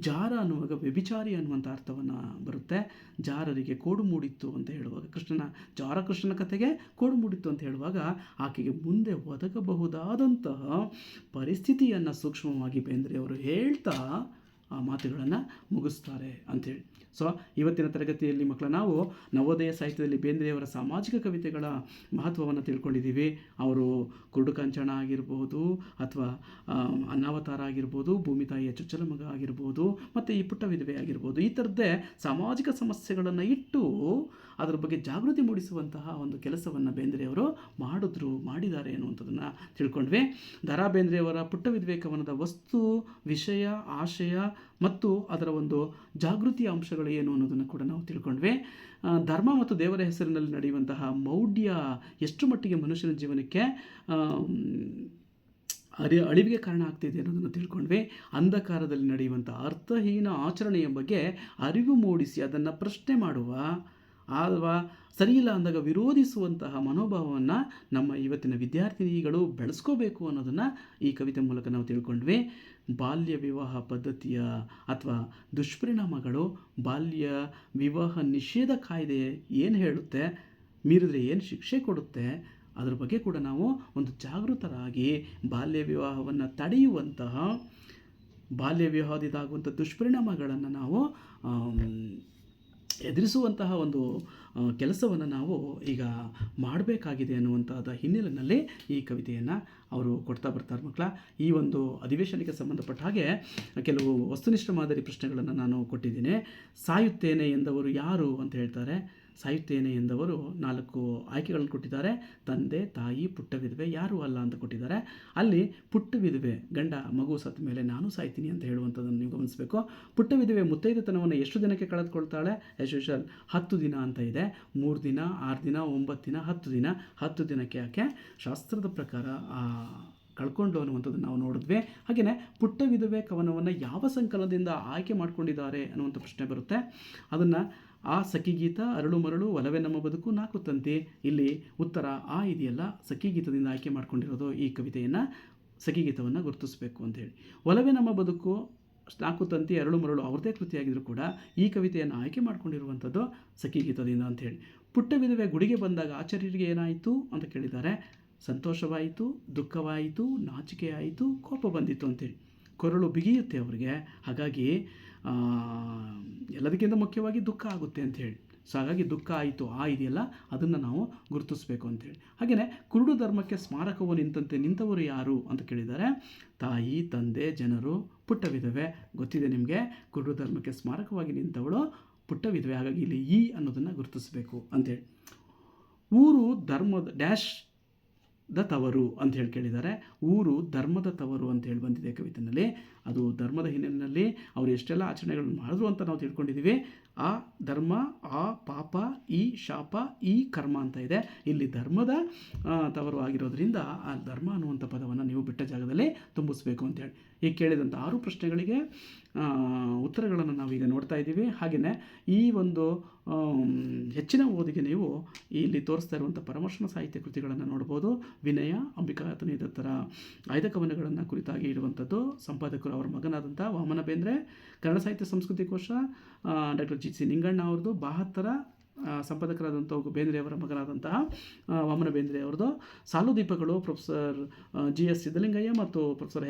Speaker 1: ಜಾರ ಅನ್ನುವಾಗ ವ್ಯಭಿಚಾರಿ ಅನ್ನುವಂಥ ಅರ್ಥವನ್ನು ಬರುತ್ತೆ. ಜಾರರಿಗೆ ಕೋಡು ಮೂಡಿತ್ತು ಅಂತ ಹೇಳುವಾಗ, ಕೃಷ್ಣನ ಕಥೆಗೆ ಕೋಡು ಮೂಡಿತ್ತು ಅಂತ ಹೇಳುವಾಗ ಆಕೆಗೆ ಮುಂದೆ ಒದಗಬಹುದಾದಂತಹ ಪರಿಸ್ಥಿತಿಯನ್ನು ಸೂಕ್ಷ್ಮವಾಗಿ ಬೇಂದ್ರೆಯವರು ಹೇಳ್ತಾ ಆ ಮಾತುಗಳನ್ನು ಮುಗಿಸ್ತಾರೆ ಅಂಥೇಳಿ. ಸೊ ಇವತ್ತಿನ ತರಗತಿಯಲ್ಲಿ ಮಕ್ಕಳ ನಾವು ನವೋದಯ ಸಾಹಿತ್ಯದಲ್ಲಿ ಬೇಂದ್ರೆಯವರ ಸಾಮಾಜಿಕ ಕವಿತೆಗಳ ಮಹತ್ವವನ್ನು ತಿಳ್ಕೊಂಡಿದ್ದೀವಿ. ಅವರು ಕುರುಡು ಕಾಂಚನ ಆಗಿರ್ಬೋದು, ಅಥವಾ ಅನ್ನಾವತಾರ ಆಗಿರ್ಬೋದು, ಭೂಮಿ ತಾಯಿಯ ಚೊಚ್ಚಲ ಮಗ ಆಗಿರ್ಬೋದು, ಮತ್ತು ಈ ಪುಟ್ಟ ವಿಧವೆ ಆಗಿರ್ಬೋದು, ಈ ಥರದ್ದೇ ಸಾಮಾಜಿಕ ಸಮಸ್ಯೆಗಳನ್ನು ಇಟ್ಟು ಅದರ ಬಗ್ಗೆ ಜಾಗೃತಿ ಮೂಡಿಸುವಂತಹ ಒಂದು ಕೆಲಸವನ್ನು ಬೇಂದ್ರೆಯವರು ಮಾಡಿದ್ದಾರೆ ಅನ್ನುವಂಥದ್ದನ್ನು ತಿಳ್ಕೊಂಡ್ವಿ. ದ ರಾ ಬೇಂದ್ರೆಯವರ ಪುಟ್ಟ ವಿಧವೆ ಕವನದ ವಸ್ತು, ವಿಷಯ, ಆಶಯ ಮತ್ತು ಅದರ ಒಂದು ಜಾಗೃತಿಯ ಅಂಶಗಳು ಏನು ಅನ್ನೋದನ್ನು ಕೂಡ ನಾವು ತಿಳ್ಕೊಂಡ್ವಿ. ಧರ್ಮ ಮತ್ತು ದೇವರ ಹೆಸರಿನಲ್ಲಿ ನಡೆಯುವಂತಹ ಮೌಢ್ಯ ಎಷ್ಟು ಮಟ್ಟಿಗೆ ಮನುಷ್ಯನ ಜೀವನಕ್ಕೆ ಅಳಿವಿಗೆ ಕಾರಣ ಆಗ್ತಿದೆ ಅನ್ನೋದನ್ನು ತಿಳ್ಕೊಂಡ್ವಿ. ಅಂಧಕಾರದಲ್ಲಿ ನಡೆಯುವಂಥ ಅರ್ಥಹೀನ ಆಚರಣೆಯ ಬಗ್ಗೆ ಅರಿವು ಮೂಡಿಸಿ ಅದನ್ನು ಪ್ರಶ್ನೆ ಮಾಡುವ ಅಥವಾ ಸರಿಯಿಲ್ಲ ಅಂದಾಗ ವಿರೋಧಿಸುವಂತಹ ಮನೋಭಾವವನ್ನು ನಮ್ಮ ಇವತ್ತಿನ ವಿದ್ಯಾರ್ಥಿನಿಗಳು ಬೆಳೆಸ್ಕೋಬೇಕು ಅನ್ನೋದನ್ನು ಈ ಕವಿತೆ ಮೂಲಕ ನಾವು ತಿಳ್ಕೊಂಡ್ವಿ. ಬಾಲ್ಯ ವಿವಾಹ ಪದ್ಧತಿಯ ಅಥವಾ ದುಷ್ಪರಿಣಾಮಗಳು, ಬಾಲ್ಯ ವಿವಾಹ ನಿಷೇಧ ಕಾಯ್ದೆ ಏನು ಹೇಳುತ್ತೆ, ಮೀರಿದರೆ ಏನು ಶಿಕ್ಷೆ ಕೊಡುತ್ತೆ, ಅದರ ಬಗ್ಗೆ ಕೂಡ ನಾವು ಒಂದು ಜಾಗೃತರಾಗಿ ಬಾಲ್ಯ ವಿವಾಹವನ್ನು ತಡೆಯುವಂತಹ, ಬಾಲ್ಯ ವಿವಾಹದಿಂದಾಗುವಂಥ ದುಷ್ಪರಿಣಾಮಗಳನ್ನು ನಾವು ಎದುರಿಸುವಂತಹ ಒಂದು ಕೆಲಸವನ್ನು ನಾವು ಈಗ ಮಾಡಬೇಕಾಗಿದೆ ಅನ್ನುವಂಥದ್ದು ಹಿನ್ನೆಲೆಯಲ್ಲಿ ಈ ಕವಿತೆಯನ್ನು ಅವರು ಕೊಡ್ತಾ ಬರ್ತಾರೆ ಮಕ್ಕಳ. ಈ ಒಂದು ಅಧಿವೇಶನಕ್ಕೆ ಸಂಬಂಧಪಟ್ಟ ಹಾಗೆ ಕೆಲವು ವಸ್ತುನಿಷ್ಠ ಮಾದರಿ ಪ್ರಶ್ನೆಗಳನ್ನು ನಾನು ಕೊಟ್ಟಿದ್ದೀನಿ. ಸಾಯುತ್ತೇನೆ ಎಂದವರು ಯಾರು ಅಂತ ಹೇಳ್ತಾರೆ. ಸಾಯುತ್ತೇನೆ ಎಂದವರು 4 ಆಯ್ಕೆಗಳನ್ನು ಕೊಟ್ಟಿದ್ದಾರೆ. ತಂದೆ, ತಾಯಿ, ಪುಟ್ಟ ವಿಧವೆ, ಯಾರೂ ಅಲ್ಲ ಅಂತ ಕೊಟ್ಟಿದ್ದಾರೆ. ಅಲ್ಲಿ ಪುಟ್ಟ ವಿಧವೆ ಗಂಡ ಮಗು ಸತ್ತ ಮೇಲೆ ನಾನು ಸಾಯ್ತೀನಿ ಅಂತ ಹೇಳುವಂಥದ್ದನ್ನು ನೀವು ಗಮನಿಸಬೇಕು. ಪುಟ್ಟ ವಿಧವೆ ಮುತ್ತೈದೆತನವನ್ನು ಎಷ್ಟು ದಿನಕ್ಕೆ ಕಳೆದುಕೊಳ್ತಾಳೆ? ಆ್ಯಸ್ ಯೂಶುವಲ್ 10 ದಿನ ಅಂತ ಇದೆ. 3 ದಿನ, 6 ದಿನ, 9 ದಿನ, 10 ದಿನ. 10 ದಿನಕ್ಕೆ ಯಾಕೆ ಶಾಸ್ತ್ರದ ಪ್ರಕಾರ ಕಳ್ಕೊಂಡು ಅನ್ನುವಂಥದ್ದು ನಾವು ನೋಡಿದ್ವಿ. ಹಾಗೆಯೇ ಪುಟ್ಟ ವಿಧವೆ ಕವನವನ್ನು ಯಾವ ಸಂಕಲನದಿಂದ ಆಯ್ಕೆ ಮಾಡ್ಕೊಂಡಿದ್ದಾರೆ ಅನ್ನುವಂಥ ಪ್ರಶ್ನೆ ಬರುತ್ತೆ. ಅದನ್ನು ಆ ಸಖಿಗೀತ, ಅರಳು ಮರಳು, ಒಲವೇ ನಮ್ಮ ಬದುಕು, 4 ತಂತಿ. ಇಲ್ಲಿ ಉತ್ತರ ಆ ಇದೆಯಲ್ಲ, ಸಖಿಗೀತದಿಂದ ಆಯ್ಕೆ ಮಾಡ್ಕೊಂಡಿರೋದು ಈ ಕವಿತೆಯನ್ನು, ಸಖಿಗೀತವನ್ನು ಗುರುತಿಸಬೇಕು ಅಂತೇಳಿ. ಒಲವೇ ನಮ್ಮ ಬದುಕು, 4 ತಂತಿ, ಅರಳು ಮರಳು ಅವ್ರದ್ದೇ ಕೃತಿಯಾಗಿದ್ದರೂ ಕೂಡ ಈ ಕವಿತೆಯನ್ನು ಆಯ್ಕೆ ಮಾಡ್ಕೊಂಡಿರುವಂಥದ್ದು ಸಖಿಗೀತದಿಂದ ಅಂಥೇಳಿ. ಪುಟ್ಟ ವಿಧವೆ ಗುಡಿಗೆ ಬಂದಾಗ ಆಚಾರ್ಯರಿಗೆ ಏನಾಯಿತು ಅಂತ ಕೇಳಿದ್ದಾರೆ. ಸಂತೋಷವಾಯಿತು, ದುಃಖವಾಯಿತು, ನಾಚಿಕೆ ಆಯಿತು, ಕೋಪ ಬಂದಿತ್ತು ಅಂತೇಳಿ. ಕೊರಳು ಬಿಗಿಯುತ್ತೆ ಅವರಿಗೆ, ಹಾಗಾಗಿ ಎಲ್ಲದಕ್ಕಿಂತ ಮುಖ್ಯವಾಗಿ ದುಃಖ ಆಗುತ್ತೆ ಅಂಥೇಳಿ. ಸೊ ಹಾಗಾಗಿ ದುಃಖ ಆಯಿತು ಇದೆಯಲ್ಲ, ಅದನ್ನು ನಾವು ಗುರುತಿಸಬೇಕು ಅಂಥೇಳಿ. ಹಾಗೆಯೇ ಕುರುಡು ಧರ್ಮಕ್ಕೆ ಸ್ಮಾರಕವು ನಿಂತಂತೆ ನಿಂತವರು ಯಾರು ಅಂತ ಕೇಳಿದ್ದಾರೆ. ತಾಯಿ, ತಂದೆ, ಜನರು, ಪುಟ್ಟ ವಿಧವೆ. ಗೊತ್ತಿದೆ ನಿಮಗೆ, ಕುರುಡು ಧರ್ಮಕ್ಕೆ ಸ್ಮಾರಕವಾಗಿ ನಿಂತವಳು ಪುಟ್ಟ ವಿಧವೆ. ಹಾಗಾಗಿ ಇಲ್ಲಿ ಅನ್ನೋದನ್ನು ಗುರುತಿಸಬೇಕು ಅಂಥೇಳಿ. ಊರು ಧರ್ಮದ ಡ್ಯಾಶ್ ದ ತವರು ಅಂತ ಹೇಳಿ ಕೇಳಿದ್ದಾರೆ. ಊರು ಧರ್ಮದ ತವರು ಅಂತ ಹೇಳಿ ಬಂದಿದೆ ಕವಿತೆಯಲ್ಲಿ. ಅದು ಧರ್ಮದ ಹಿನ್ನೆಲೆಯಲ್ಲಿ ಅವರು ಎಷ್ಟೆಲ್ಲ ಆಚರಣೆಗಳನ್ನು ಮಾಡಿದ್ರು ಅಂತ ನಾವು ತಿಳ್ಕೊಂಡಿದ್ದೀವಿ. ಆ ಧರ್ಮ, ಆ ಪಾಪ, ಈ ಶಾಪ, ಈ ಕರ್ಮ ಅಂತ ಇದೆ. ಇಲ್ಲಿ ಧರ್ಮದ ತವರು ಆಗಿರೋದ್ರಿಂದ ಆ ಧರ್ಮ ಅನ್ನುವಂಥ ಪದವನ್ನು ನೀವು ಬಿಟ್ಟ ಜಾಗದಲ್ಲಿ ತುಂಬಿಸ್ಬೇಕು ಅಂತೇಳಿ. ಈಗ ಕೇಳಿದಂಥ 6 ಪ್ರಶ್ನೆಗಳಿಗೆ ಉತ್ತರಗಳನ್ನು ನಾವೀಗ ನೋಡ್ತಾ ಇದ್ದೀವಿ. ಹಾಗೆಯೇ ಈ ಒಂದು ಹೆಚ್ಚಿನ ಓದಿಗೆ ನೀವು ಇಲ್ಲಿ ತೋರಿಸ್ತಾ ಇರುವಂಥ ಪರಾಮರ್ಶನ ಸಾಹಿತ್ಯ ಕೃತಿಗಳನ್ನು ನೋಡ್ಬೋದು. ವಿನಯ, ಅಂಬಿಕಾತನಿ ದತ್ತರ ಆಯ್ದ ಕವನಗಳನ್ನು ಕುರಿತಾಗಿ ಇರುವಂಥದ್ದು. ಸಂಪಾದಕರು ಅವರ ಮಗನಾದಂಥ ವಾಮನ ಬೇಂದ್ರೆ. ಕನ್ನಡ ಸಾಹಿತ್ಯ ಸಂಸ್ಕೃತಿ ಕೋಶ ಡಾಕ್ಟರ್ ಜಿ ಸಿ ನಿಂಗಣ್ಣ ಅವ್ರದ್ದು. 72 ಸಂಪಾದಕರಾದಂಥ ಬೇಂದ್ರೆ ಅವರ ಮಗನಾದಂತಹ ವಾಮನ ಬೇಂದ್ರೆ ಅವ್ರದ್ದು. ಸಾಲು ದೀಪಗಳು ಪ್ರೊಫೆಸರ್ GS ಸಿದ್ದಲಿಂಗಯ್ಯ ಮತ್ತು ಪ್ರೊಫೆಸರ್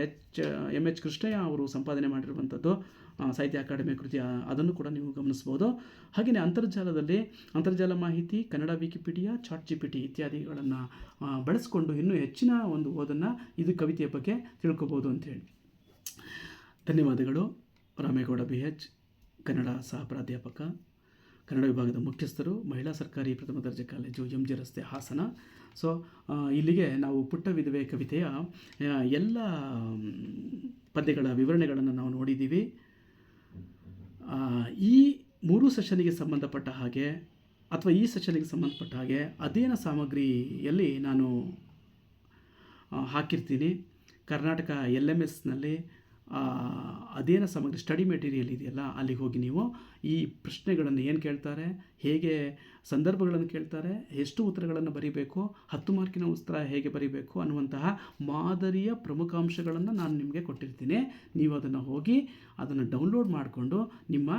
Speaker 1: MH ಕೃಷ್ಣಯ್ಯ ಅವರು ಸಂಪಾದನೆ ಮಾಡಿರುವಂಥದ್ದು ಸಾಹಿತ್ಯ ಅಕಾಡೆಮಿ ಕೃತಿ. ಅದನ್ನು ಕೂಡ ನೀವು ಗಮನಿಸ್ಬೋದು. ಹಾಗೆಯೇ ಅಂತರ್ಜಾಲ ಮಾಹಿತಿ, ಕನ್ನಡ ವಿಕಿಪೀಡಿಯಾ, ChatGPT ಇತ್ಯಾದಿಗಳನ್ನು ಬಳಸ್ಕೊಂಡು ಇನ್ನೂ ಹೆಚ್ಚಿನ ಒಂದು ಓದನ್ನು ಇದು ಕವಿತೆಯ ಬಗ್ಗೆ ತಿಳ್ಕೊಬೋದು ಅಂಥೇಳಿ. ಧನ್ಯವಾದಗಳು. ರಾಮೇಗೌಡ BH, ಕನ್ನಡ ಸಹ ಪ್ರಾಧ್ಯಾಪಕ, ಕನ್ನಡ ವಿಭಾಗದ ಮುಖ್ಯಸ್ಥರು, ಮಹಿಳಾ ಸರ್ಕಾರಿ ಪ್ರಥಮ ದರ್ಜೆ ಕಾಲೇಜು, MG ರಸ್ತೆ, ಹಾಸನ. ಸೊ ಇಲ್ಲಿಗೆ ನಾವು ಪುಟ್ಟ ವಿಧವೆ ಕವಿತೆಯ ಎಲ್ಲ ಪದ್ಯಗಳ ವಿವರಣೆಗಳನ್ನು ನಾವು ನೋಡಿದ್ದೀವಿ. ಈ 3 ಸೆಷನ್ನಿಗೆ ಸಂಬಂಧಪಟ್ಟ ಹಾಗೆ ಅಥವಾ ಈ ಸೆಷನ್ನಿಗೆ ಸಂಬಂಧಪಟ್ಟ ಹಾಗೆ ಅಧ್ಯಯನ ಸಾಮಗ್ರಿಯಲ್ಲಿ ನಾನು ಹಾಕಿರ್ತೀನಿ. ಕರ್ನಾಟಕ LMSನಲ್ಲಿ ಅಧ್ಯಯನ ಸಾಮಗ್ರಿ ಸ್ಟಡಿ ಮೆಟೀರಿಯಲ್ ಇದೆಯಲ್ಲ, ಅಲ್ಲಿಗೆ ಹೋಗಿ ನೀವು ಈ ಪ್ರಶ್ನೆಗಳನ್ನು ಏನು ಕೇಳ್ತಾರೆ, ಹೇಗೆ ಸಂದರ್ಭಗಳನ್ನು ಕೇಳ್ತಾರೆ, ಎಷ್ಟು ಉತ್ತರಗಳನ್ನು ಬರೀಬೇಕು, 10 ಮಾರ್ಕಿನ ಉತ್ತರ ಹೇಗೆ ಬರೀಬೇಕು ಅನ್ನುವಂತಹ ಮಾದರಿಯ ಪ್ರಮುಖಾಂಶಗಳನ್ನು ನಾನು ನಿಮಗೆ ಕೊಟ್ಟಿರ್ತೀನಿ. ನೀವು ಅದನ್ನು ಹೋಗಿ ಅದನ್ನು ಡೌನ್ಲೋಡ್ ಮಾಡಿಕೊಂಡು ನಿಮ್ಮ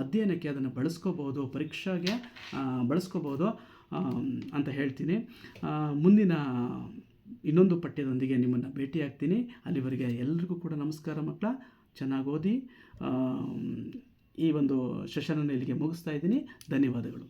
Speaker 1: ಅಧ್ಯಯನಕ್ಕೆ ಅದನ್ನು ಬಳಸ್ಕೋಬೋದು, ಪರೀಕ್ಷೆಗೆ ಬಳಸ್ಕೋಬೋದು ಅಂತ ಹೇಳ್ತೀನಿ. ಮುಂದಿನ ಇನ್ನೊಂದು ಪಠ್ಯದೊಂದಿಗೆ ನಿಮ್ಮನ್ನು ಭೇಟಿಯಾಗ್ತೀನಿ. ಅಲ್ಲಿವರೆಗೆ ಎಲ್ಲರಿಗೂ ಕೂಡ ನಮಸ್ಕಾರ ಮಕ್ಕಳ. ಚೆನ್ನಾಗಿ ಓದಿ. ಈ ಒಂದು ಸೆಷನನ್ನು ಇಲ್ಲಿಗೆ ಮುಗಿಸ್ತಾ ಇದ್ದೀನಿ. ಧನ್ಯವಾದಗಳು.